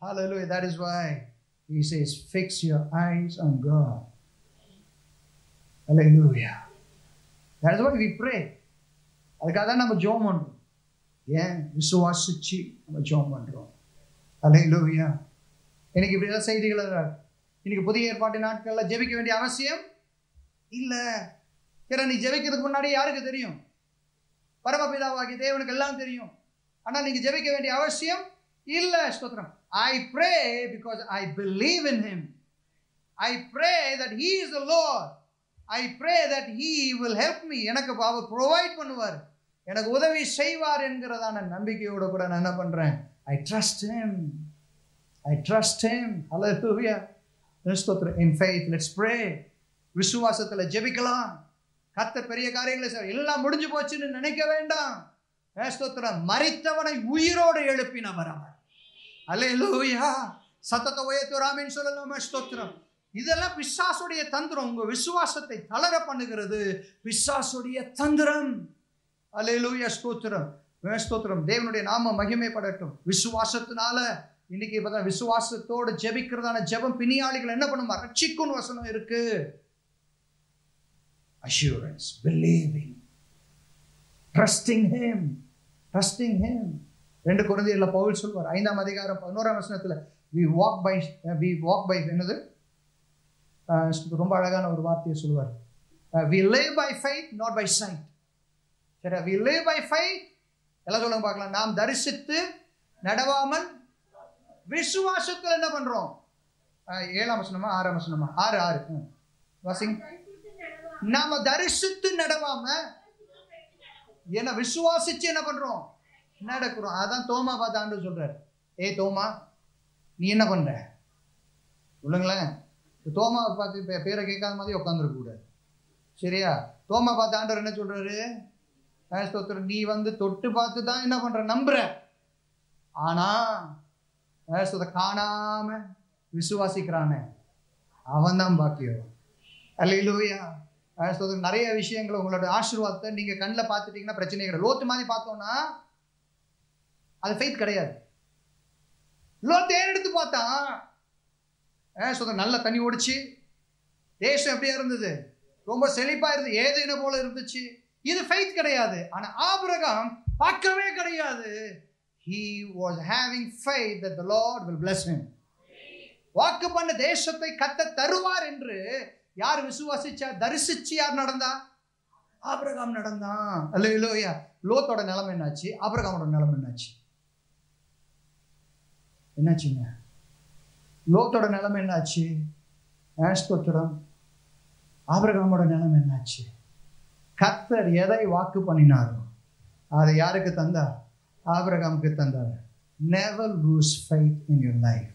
Hallelujah. That is why he says, fix your eyes on God. Hallelujah. That is why we pray. அதுக்காக தான் நம்ம ஜெபம் பண்றோம். ஏன்? விசுவாசிச்சு நம்ம ஜெபம் பண்றோம். Hallelujah. எனக்கு இப்படி ஏதாவது செய்திகள் இன்னைக்கு புதிய ஏற்பாட்டு நாட்கள்ல ஜெபிக்க வேண்டிய அவசியம் இல்லை. ஏன்னா நீ ஜெபிக்கிறதுக்கு முன்னாடி யாருக்கு தெரியும்? பரமபிதாவாகிய தேவனுக்கு எல்லாம் தெரியும். ஆனா நீங்க ஜெபிக்க வேண்டிய அவசியம் இல்லை. ஸ்தோத்திரம். I pray because I believe in him. I pray that he is the Lord. I pray that he will help me. எனக்கு அவர் ப்ரொவைட் பண்ணுவார், எனக்கு உதவி செய்வார் என்கிறதான நம்பிக்கையோட கூட நான் என்ன பண்றேன்? I trust him. I trust him. Hallelujah. In faith, let's pray. விசுவாசத்துல ஜெபிக்கலாம். கர்த்தர் பெரிய காரியங்களை செய்வார். எல்லாம் முடிஞ்சு போச்சுன்னு நினைக்க வேண்டாம். ஸ்தோத்திரம். மரித்தவனை உயிரோடு எழுப்பினவர் அவர். அல்லேலூயா. சத்தத்தை உயர்த்தி ஒரு ஆமென் சொல்லலாமா? ஸ்தோத்திரம். இதெல்லாம் பிசாசுடைய தந்திரம். உங்க விசுவாசத்தை தளர பண்ணுகிறது பிசாசுடைய தந்திரம். அல்லேலூயா. ஸ்தோத்திரம். ஸ்தோத்திரம். தேவனுடைய நாம மகிமைப்படட்டும். விசுவாசத்தினால இன்னைக்கு பார்த்தா விசுவாசத்தோடு ஜெபிக்கிறதான ஜெபம் பிணியாளிகள் என்ன பண்ணுமா? ரட்சிக்கும் வசனம் இருக்கு. Assurance, believing, trusting him, trusting him. 2 கொரிந்தியர்ல Pavul சொல்வார் 5ஆம் அதிகாரம் 11ஆம் வசனத்துல we walk by என்னது? ரொம்ப அழகான ஒரு வார்த்தையை சொல்வார். We live by faith, not by sight. சரி, we live by faith. எல்லாம் சொல்லுங்க பார்க்கலாம். நாம் தரிசித்து நடவாமல் விசுவாசத்தில் என்ன பண்றோம்? 7ஆம் வசனமா 6ஆம் வசனமா? 6 வாசிங்க. நாம தரிசித்து நடவாம என்ன விசுவாசிச்சு என்ன பண்றோம்? நடக்கிறோம். அதான் தோமா பார்த்து ஆண்டவர் சொல்றாரு, ஏய் தோமா நீ என்ன பண்ற? சொல்லுங்களேன். தோமாவை பார்த்து பேரை கேட்காத மாதிரி உட்காந்துருக்க கூடாது. சரியா? தோமா பார்த்து ஆண்டவர் என்ன சொல்றாரு? நீ தொட்டு பார்த்து தான் என்ன பண்ற? நம்புற. ஆனா காணாம விசுவாசிக்கிறானே அவன் தான் பாக்கியம். அல்லேலூயா. நிறைய விஷயங்கள் உங்களோட ஆசீர்வாதத்தை நீங்க கண்ணில் பார்த்துட்டீங்கன்னா பிரச்சனை கிடையாது. லோத்து மாதிரி பார்த்தோம்னா அது ஃபெய்த் கிடையாது. லோத்து எடுத்து பார்த்தா நல்ல தண்ணி ஓடிச்சு, தேசம் எப்படியா இருந்தது? ரொம்ப செழிப்பா இருந்தது, ஏதேனும் போல இருந்துச்சு. இது ஃபெய்த் கிடையாது. ஆனா ஆபிரகாம் பார்க்கவே கிடையாது. He was having faith that the Lord will bless him. வாக்கு பண்ண தேசத்தை கர்த்தர் தருவார் என்று யார் விசுவாசிச்சா? தரிசிச்சு யார் நடந்தா? ஆபிரகாம் நடந்தான். அல்லேலூயா. லோத்தோட நிலைமை என்னாச்சு? ஆபிரகாமோட நிலைமை என்னாச்சு? என்னாச்சுங்க? லோத்தோட நிலைமை என்னாச்சு? ஸ்தோத்திரம். ஆபிரகாமோட நிலைமை என்னாச்சு? கர்த்தர் எதை வாக்கு பண்ணினாரோ அதை யாருக்கு தந்தார்? ஆபிரகாமுக்கு தந்தார். Never lose faith in your life.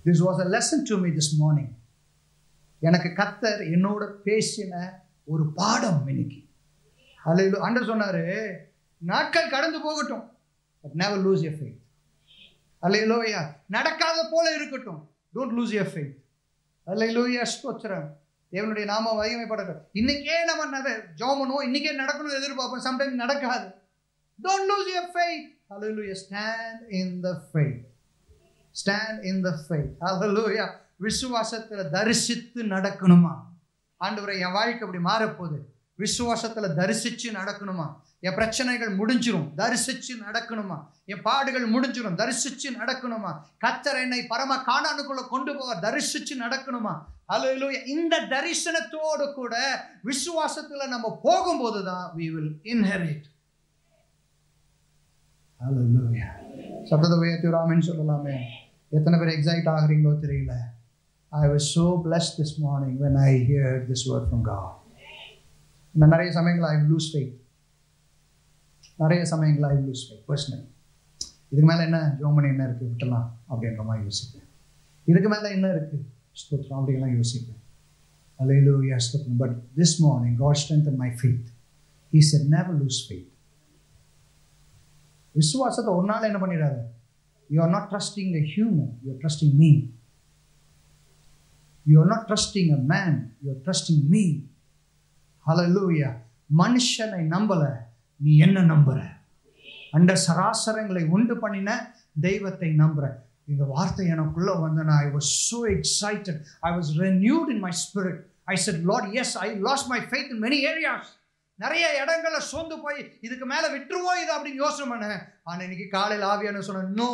This was a lesson to me this morning. எனக்கு கர்த்தர் என்னோட பேசின ஒரு பாடம் இன்னைக்கு. அல்லேலூயா. ஆண்டவர் சொன்னாரு, நாட்கள் கடந்து போகட்டும், but never lose your faith. அல்லேலூயா. நடக்காத போல இருக்கட்டும், don't lose your faith. அல்லேலூயா. ஸ்தோத்திரம். தேவனுடைய நாமம் மகிமைப்படட்டும். இன்னைக்கே நம்ம ஜெபம் பண்ணுவோம், இன்னைக்கே நடக்கணும்னு எதிர்பார்ப்போம். சம்டைம்ஸ் நடக்காது. Don't lose your faith. Hallelujah. Stand in the faith. Stand in the faith. Hallelujah. விசுவாசத்துல தரிசித்து நடக்கணுமா? ஆண்டவரே என் வாழ்க்கை அப்படி மாறப்போகுது, விசுவாசத்துல தரிசிச்சு நடக்கணுமா? என் பிரச்சனைகள் முடிஞ்சிரும், தரிசிச்சு நடக்கணுமா? என் பாடுகள் முடிஞ்சிரும், தரிசிச்சு நடக்கணுமா? கர்த்தர் என்னை பரம கானானுக்குள்ள கொண்டு போக தரிசிச்சு நடக்கணுமா? ஹல்லேலூயா. இந்த தரிசனத்தோடு கூட விசுவாசத்துல நம்ம போகும்போது தான் we will inherit. ஹல்லேலூயா. சத்தத்தை உயர்த்தி ஒரு ஆமென் சொல்லலாமே. எத்தனை பேர் எக்ஸைட் ஆகுறீங்களோ தெரியல. I was so blessed this morning when I heard this word from God. நான் நிறைய சமயங்கள் I lose faith. நிறைய சமயங்கள் I lose faith personally. இதுக்கு மேலே என்ன ஜோமனி என்ன இருக்குது விட்டலாம் அப்படின்ற மாதிரி யோசிப்பேன். இதுக்கு மேலே என்ன இருக்குது ஸ்தோத்திரம் அப்படிலாம் யோசிப்பேன். Hallelujah. But this morning God strengthened my faith. He said never lose faith. விசுவாசத்தை ஒரு நாள் என்ன பண்ணிடாத. You are not trusting a human, you are trusting me. You are not trusting a man, you are trusting me. Hallelujah. மனுஷனை நம்பல, நீ என்ன நம்புற? அந்த சராசரங்களை உண்டு பண்ணின தெய்வத்தை நம்புற. இந்த வார்த்தை எனக்குள்ள வந்தனா I was so excited. I was renewed in my spirit. I said, Lord, yes, I lost my faith in many areas. நிறைய இடங்கள்ல சோர்ந்து போய் இதுக்கு மேல விட்டுருவோம் இது அப்படின்னு யோசனை பண்ணேன். ஆனா இன்னைக்கு காலையில் ஆவியான சொன்ன, no,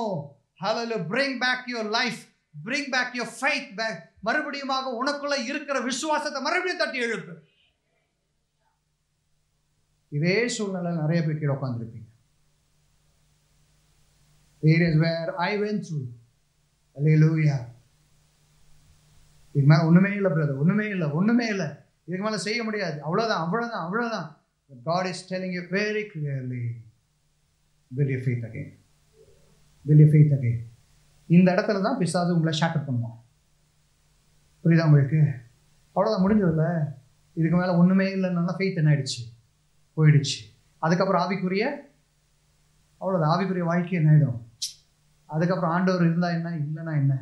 hallelujah, bring back your life, bring back your faith back. மறுபடியுமாக உனக்குள்ள இருக்கிற விசுவாசத்தை மறுபடியும் தட்டி எழுப்பு. இதே சூழ்நிலை நிறைய பேர் கீழே உட்கார்ந்துருப்பீங்க. Areas where I went through. Hallelujah. இதுக்கு மேல ஒண்ணுமே இல்லை பிரதர், ஒண்ணுமே இல்லை. இதுக்கு மேல செய்ய முடியாது, அவ்வளவுதான் அவ்வளவுதான் அவ்வளவுதான். God is telling you very clearly, build your faith again, build your faith again. இந்த இடத்துல தான் பிசாசு உங்களை ஷாட்டர் பண்ணுவான். புரியுதா உங்களுக்கு? அவ்வளோதான், முடிஞ்சதில்ல. இதுக்கு மேலே ஒன்றுமே இல்லைன்னா ஃபெய்த் என்ன ஆயிடுச்சு, போயிடுச்சு. அதுக்கப்புறம் ஆவிக்குரிய அவ்வளோதான், ஆவிக்குரிய வாழ்க்கை என்ன ஆகிடும். அதுக்கப்புறம் ஆண்டவர் இருந்தால் என்ன, இல்லைன்னா என்ன,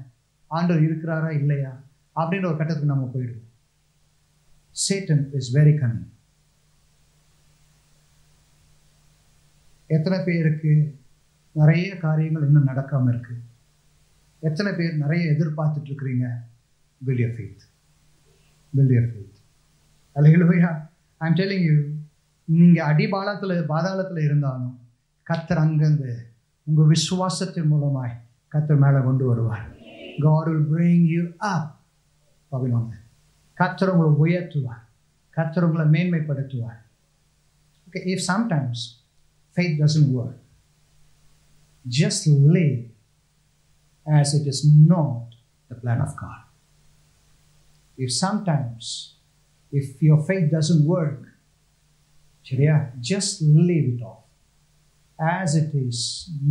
ஆண்டவர் இருக்கிறாரா இல்லையா அப்படின்ற ஒரு கட்டத்துக்கு நம்ம போயிடுவோம். Satan is very cunning. எத்தனை பேருக்கு நிறைய காரியங்கள் இன்னும் நடக்காம இருக்கு? எத்தனை பேர் நிறைய எதிர்பார்த்துட்டு இருக்கிறீங்க? build your faith, build your faith. Hallelujah. I'm telling you, நீங்க பாதாளத்துல இருந்தாலும் கர்த்தர் அங்கிருந்து உங்க விசுவாசத்தின் மூலமாய் கர்த்தர் மேல கொண்டு வருவார். God will bring you up. கர்த்தர் உங்களை உயர்த்துவார், கர்த்தர் உங்களை மேன்மைப்படுத்துவார். Okay, if sometimes faith doesn't work, just live as it is not the plan of God. If your faith doesn't work, just leave it off as it is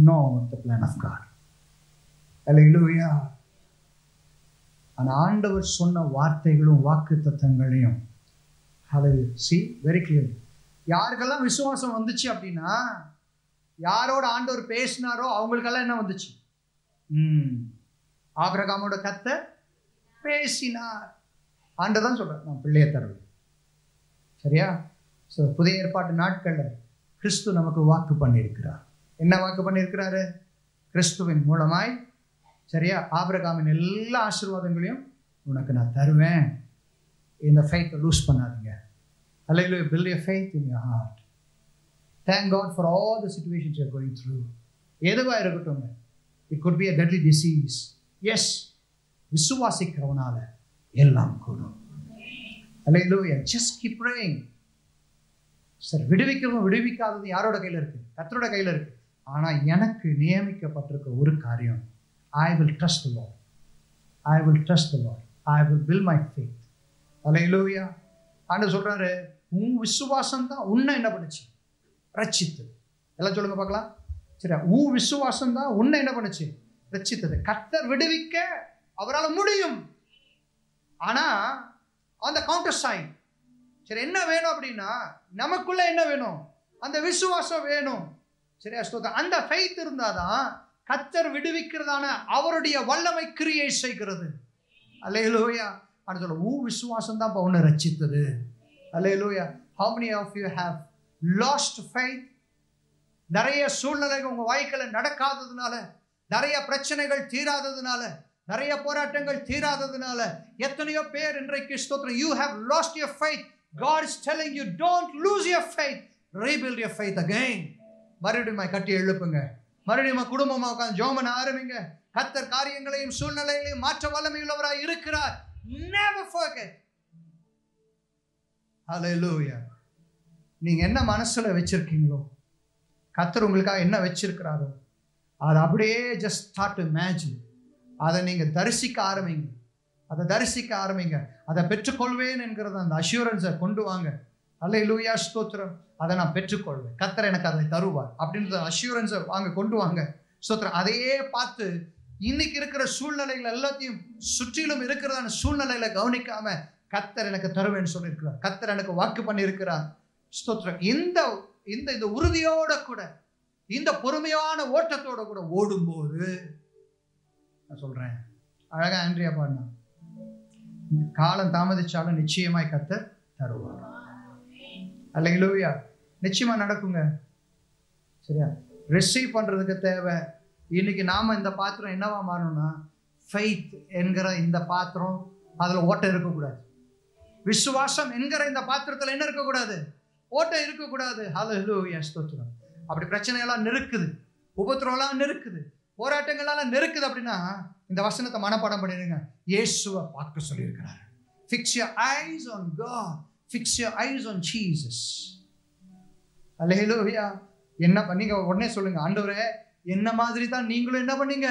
not the plan of God. Hallelujah. ஆண்டவர் சொன்ன வார்த்தைகளும் வாக்குத்தத்தங்களையும் see very clearly. யாருக்கெல்லாம் விசுவாசம் வந்துச்சு அப்படின்னா, யாரோட ஆண்டவர் பேசினாரோ அவங்களுக்கெல்லாம் என்ன வந்துச்சு? ஆபிரகாமோட கர்த்தர் பேசினார். ஆண்டவர் தான் சொல்றார், நான் பிள்ளையை தருவேன். சரியா? புதிய ஏற்பாட்டு நாட்கள்ல கிறிஸ்து நமக்கு வாக்கு பண்ணியிருக்கிறார். என்ன வாக்கு பண்ணியிருக்கிறாரு? கிறிஸ்துவின் மூலமாய், சரியா, ஆபிரகாமின் எல்லா ஆசீர்வாதங்களையும் உனக்கு நான் தருவேன். இந்த ஃபெய்த்தை லூஸ் பண்ணாதீங்க. Hallelujah. Build your faith in your heart. Thank God for all the situations you're going through. எதுவா இருக்கட்டும். It could be a deadly disease. Yes. விசுவாசிக்கிறவனால எல்லாம் கூடும். Hallelujah. Just keep praying. சரி, விடுவிக்கவும் விடுவிக்காதது யாரோட கையில் இருக்கு? கர்த்தரோட கையில் இருக்கு. ஆனா எனக்கு நியமிக்கப்பட்டிருக்க ஒரு காரியம், I will trust the Lord. I will trust the Lord. I will build my faith. Hallelujah. ஆண்டவர் சொல்றாரு, உன் விசுவாசம் தான் உன்னை என்ன பண்ணுச்சு? ரட்சித்தது. எல்லாம் சொல்லுங்க பார்க்கலாம். சரி, உன் விசுவாசம் தான் உன்னை என்ன பண்ணுச்சு? ரட்சித்தது. கர்த்தர் விடுவிக்க அவரால் முடியும். ஆனா அந்த கவுண்டர் சைன், சரி, என்ன வேணும் அப்படின்னா, நமக்குள்ள என்ன வேணும்? அந்த விசுவாசம் வேணும். சரியா? அந்த ஃபெய்த் இருந்தாதான் கர்த்தர் விடுவிக்கிறதான அவருடைய வல்லமை கிரியை செய்கிறது. அல்லேலூயா. அது சொல்ல, உன் விசுவாசம் தான் இப்ப உன்னை ரட்சித்தது. அல்லேலூயா. How many of you have lost faith? நிறைய சூழ்நிலைகள் உங்க வாழ்க்கையில நடக்காததுனால, நிறைய பிரச்சனைகள் தீராததுனால, நிறைய போராட்டங்கள் தீராததுனால எத்தனையோ பேர் இன்றைக்கு ஸ்தோத்திரம், you have lost your faith. God is telling you, don't lose your faith. Rebuild your faith again. மறுபடியும் கட்டி எழுப்புங்க. மறுபடியும் குடும்பமா உட்கார்ந்து ஜெபம் பண்ண ஆரம்பிங்க. கர்த்தர் காரியங்களையும் சூழ்நிலைகளையும் மாற்ற வல்லமை உள்ளவராய் இருக்கிறார். Never forget. Hallelujah. நீங்க என்ன மனசுல வச்சிருக்கீங்களோ, கர்த்தர் உங்களுக்காக என்ன வச்சிருக்கிறாரோ, அதை அப்படியே just start to imagine. அதை நீங்க தரிசிக்க ஆரம்பிங்க. அதை தரிசிக்க ஆரம்பிங்க. அதை பெற்றுக்கொள்வேன் என்கிறத அந்த அஷ்யூரன்ஸை கொண்டு வாங்க. அல்லேலூயா, ஸ்தோத்திரம். அதை நான் பெற்றுக்கொள்வேன், கர்த்தர் எனக்கு அதை தருவார் அப்படின்ற அஷ்யூரன்ஸை வாங்க, கொண்டு வாங்க. ஸ்தோத்திரம். அதையே பார்த்து இன்னைக்கு இருக்கிற சூழ்நிலைகள் எல்லாத்தையும் சுற்றிலும் இருக்கிறதான சூழ்நிலையில கவனிக்காம, கர்த்தர் எனக்கு தருவேன்னு சொல்லியிருக்கிறார், கர்த்தர் எனக்கு வாக்கு பண்ணி இருக்கிறார். ஸ்தோத்திரம். இந்த இந்த உறுதியோட கூட, இந்த பொறுமையான ஓட்டத்தோட கூட ஓடும்போது, நான் சொல்றேன், அழகா ஆண்ட்ரியா பாடினா, காலம் தாமதிச்சாலும் நிச்சயமாய் கர்த்தர் தருவார். அல்லேலூயா. நிச்சயமா நடக்குங்க. சரியா? ரிசீவ் பண்றதுக்கு தேவை. இன்னைக்கு நாம இந்த பாத்திரம் என்னவா மாறணும்னா, ஃபெய்த் என்கிற இந்த பாத்திரம், அதுல ஓட்டம் இருக்கக்கூடாது. விசுவாசம் என்கிற இந்த பாத்திரத்துல என்ன இருக்கக்கூடாது? ஓட்டம் இருக்கக்கூடாது. ஹல்லேலூயா, ஸ்தோத்திரம். அப்படி பிரச்சனை எல்லாம் நெருக்குது, உபத்திரம் எல்லாம் நெருக்குது, போராட்டங்கள் எல்லாம் நெருக்குது அப்படின்னா, இந்த வசனத்தை மனப்பாடம் பண்ணிடுங்க. இயேசுவை பார்க்க சொல்லியிருக்கிறார். Fix your eyes on God. Fix your eyes on Jesus. அல்லேலூயா. என்ன பண்ணீங்க? உடனே சொல்லுங்க, ஆண்டவரே, என்ன மாதிரி தான் நீங்களும் என்ன பண்ணீங்க?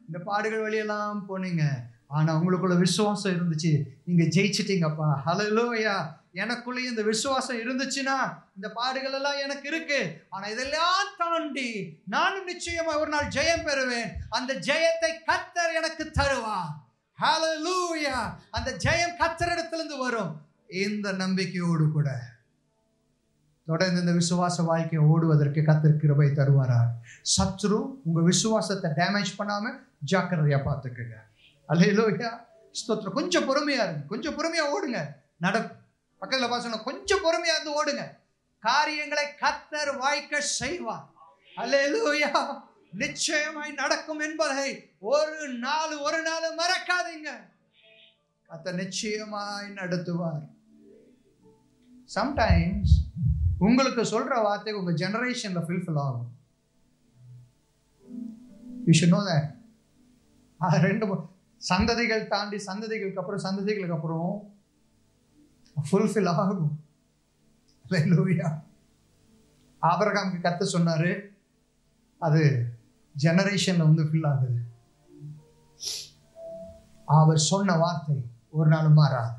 இந்த பாடுகள் வழியெல்லாம் போனீங்க. ஆனா உங்களுக்குள்ள விசுவாசம் இருந்துச்சு, நீங்க ஜெயிச்சிட்டீங்கப்பா. ஹல்லேலூயா. எனக்குள்ளே இந்த விசுவாசம் இருந்துச்சுன்னா இந்த பாடுகள் எல்லாம் எனக்கு இருக்கு, ஆனா இதெல்லாம் தாண்டி நானும் நிச்சயமா ஒரு நாள் ஜெயம் பெறுவேன். அந்த ஜெயத்தை கர்த்தர் எனக்கு தருவார். ஹல்லேலூயா. அந்த ஜெயம் கர்த்தரிடத்திலிருந்து வரும். இந்த நம்பிக்கையோடு கூட தொடர்ந்து இந்த விசுவாச வாழ்க்கையை ஓடுவதற்கு கர்த்தர் கிருபை தருவாரா. சத்ரு உங்க விசுவாசத்தை டேமேஜ் பண்ணாம ஜாக்கிரதையா பார்த்துக்குங்க. அல்லேலூயா. ஸ்தோத்திரம். கொஞ்சம் பொறுமையா இருங்க, கொஞ்சம் பொறுமையா ஓடுங்க. நடக்கும். பக்கத்துல பாசன கொஞ்சம் பொறுமையா இருந்து ஓடுங்க. காரியங்களை கர்த்தர் வாய்க்க செய்வார். அல்லேலூயா. நிச்சயமாய் நடக்கும் என்பதை ஒரு நாள் மறக்காதீங்க. கர்த்தர் நிச்சயமாய் நடத்துவார். சம்டைம்ஸ் உங்களுக்கு சொல்ற வார்த்தை உங்க ஜெனரேஷன்ல ஃபுல்ஃபில் ஆகும். You should know that. ரெண்டு சந்ததிகள் தாண்டி சந்ததிகளுக்கு அப்புறம் ஃபுல்ஃபில் ஆகும். ஹல்லேலூயா. ஆபிரகாமுக்கு கர்த்தர் சொன்னாரு, அது ஜெனரேஷன்ல வந்து ஃபில் ஆகுது. அவர் சொன்ன வார்த்தை ஒரு நாள் மாறாது.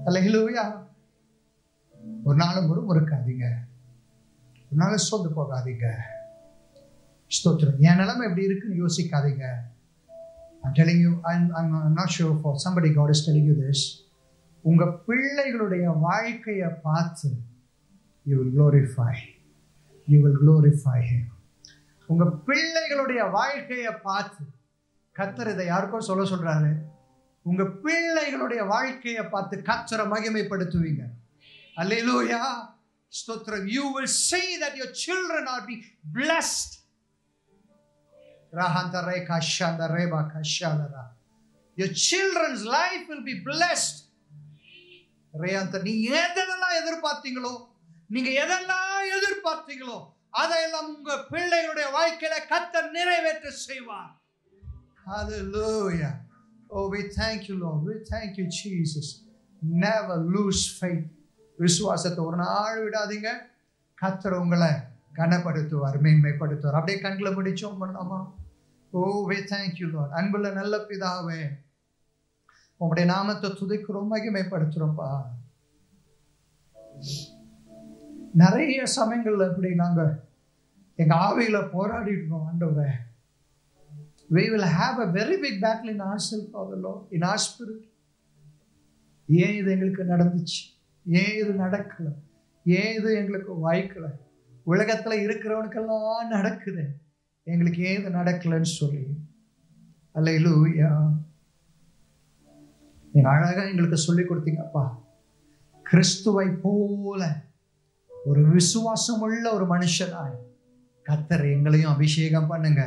ஹல்லேலூயா. ஒரு நாளும் முறுக்காதீங்க, ஒரு நாள் சோர்ந்து போகாதீங்க. ஸ்தோத்திரம். என் நிலைமை எப்படி இருக்குன்னு யோசிக்காதீங்க. I'm telling you, I'm not sure for somebody God is telling you this. உங்க பிள்ளைகளுடைய வாழ்க்கையை பார்த்து you will glorify him. உங்க பிள்ளைகளுடைய வாழ்க்கையை பார்த்து கர்த்தர் இதை யாருக்கோ சொல்றாரு. உங்க பிள்ளைகளுடைய வாழ்க்கையை பார்த்து கர்த்தரை மகிமைப்படுத்துவீங்க. அல்லேலூயா. ஸ்தோத்திரம். You will see that your children are being blessed. Your children's life will be blessed. நீ எதெல்லாம் எதிர்பார்த்தீங்களோ அதையெல்லாம் உங்க பிள்ளைகளுடைய வாழ்க்கையில கர்த்தர் நிறைவேற்ற செய்வார். Hallelujah. Oh, we thank you, Lord. We thank you, Jesus. Never lose faith. விசுவாசத்தை ஒரு நாள் விடாதீங்க. கர்த்தர் உங்களை கனப்படுத்துவார், மேன்மைப்படுத்துவார். அப்படியே கண்களை முடிச்சோம் பண்ணலாமா? Oh, we thank you, Lord. அன்புள்ள நல்ல பிதாவே, உங்களுடைய நாமத்தை துதிக்கிறோம், மகிமைப்படுத்துறோம்ப்பா. நிறைய சமயங்கள்ல இப்படி நாங்க எங்க ஆவியில போராடிடுறோம். ஆண்டவரே, we will have a very big battle in ourselves, Father Lord, in our spirit. ஏன் இது எங்களுக்கு நடந்துச்சு? ஏன் இது நடக்கல? ஏன் இது எங்களுக்கு வாய்க்கல? உலகத்துல இருக்கிறவனுக்கெல்லாம் நடக்குது, எங்களுக்கு ஏன் இது நடக்கலன்னு சொல்லி. அல்லேலூயா. நீங்க அழகா எங்களுக்கு சொல்லி கொடுத்தீங்கப்பா. கிறிஸ்துவை போல ஒரு விசுவாசம் உள்ள ஒரு மனுஷனாய் கர்த்தர் எங்களையும் அபிஷேகம் பண்ணுங்க.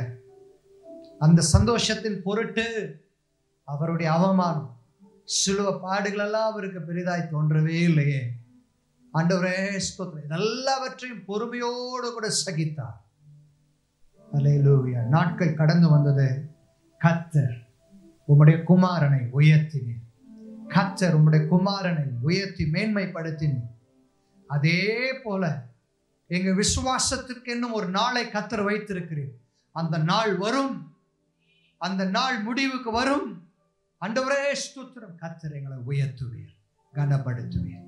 அந்த சந்தோஷத்தின் பொருட்டு அவருடைய அவமானம், சிலுவை பாடுகள் எல்லாம் அவருக்கு பெரிதாய் தோன்றவே இல்லையே. ஆண்டவரே ஸ்தோத்திரம். எல்லாவற்றையும் பொறுமையோடு கூட சகித்தார். அல்லேலூயா. நாட்கள் கடந்து வந்தது. கர்த்தர் உம்முடைய குமாரனை உயர்த்தினீர். கர்த்தர் உம்முடைய குமாரனை உயர்த்தி மேன்மைப்படுத்தினீர். அதே போல எங்க விசுவாசத்திற்கு இன்னும் ஒரு நாளை கர்த்தர் வைத்திருக்கிறீர். அந்த நாள் வரும், அந்த நாள் முடிவுக்கு வரும். ஆண்டவரே ஸ்தோத்திரம். கர்த்தர் எங்களை உயர்த்துவீர், கனப்படுத்துவீர்.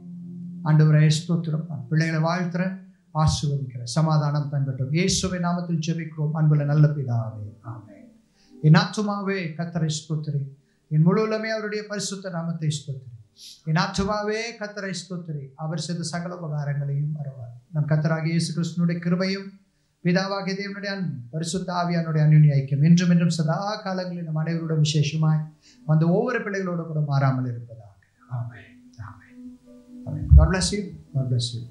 ஆண்டவரே ஸ்தோத்திரம். பிள்ளைகளை வாழ்த்துறேன், ஆசீர்வதிக்கிறேன். சமாதானம் தங்கட்டும். இயேசுவின் நாமத்தில் ஜெபிக்கிறோம் அன்புள்ள நல்ல பிதாவே, ஆமென். என் ஆத்துமாவே கர்த்தரை ஸ்தோத்திரி, என் முழுவதுமே அவருடைய பரிசுத்த நாமத்தை ஸ்தோத்திரி. என் ஆத்துமாவே கர்த்தரை ஸ்தோத்திரி, அவர் செய்த சகல உபகாரங்களையும் மறவார். நம் கர்த்தராகிய இயேசு கிறிஸ்துவினுடைய கிருபையும் பிதாவாகிய தேவனுடைய பரிசுத்த ஆவியானுடைய அன்யோன்ய ஐக்கியம் என்றும் என்றும் சதா காலங்களில் நம் அனைவரோட விசேஷமாய் அந்த ஒவ்வொரு பிள்ளைகளோடு கூட மாறாமல் இருப்பதாக. ஆமென். ஆமென். God bless you. God bless you.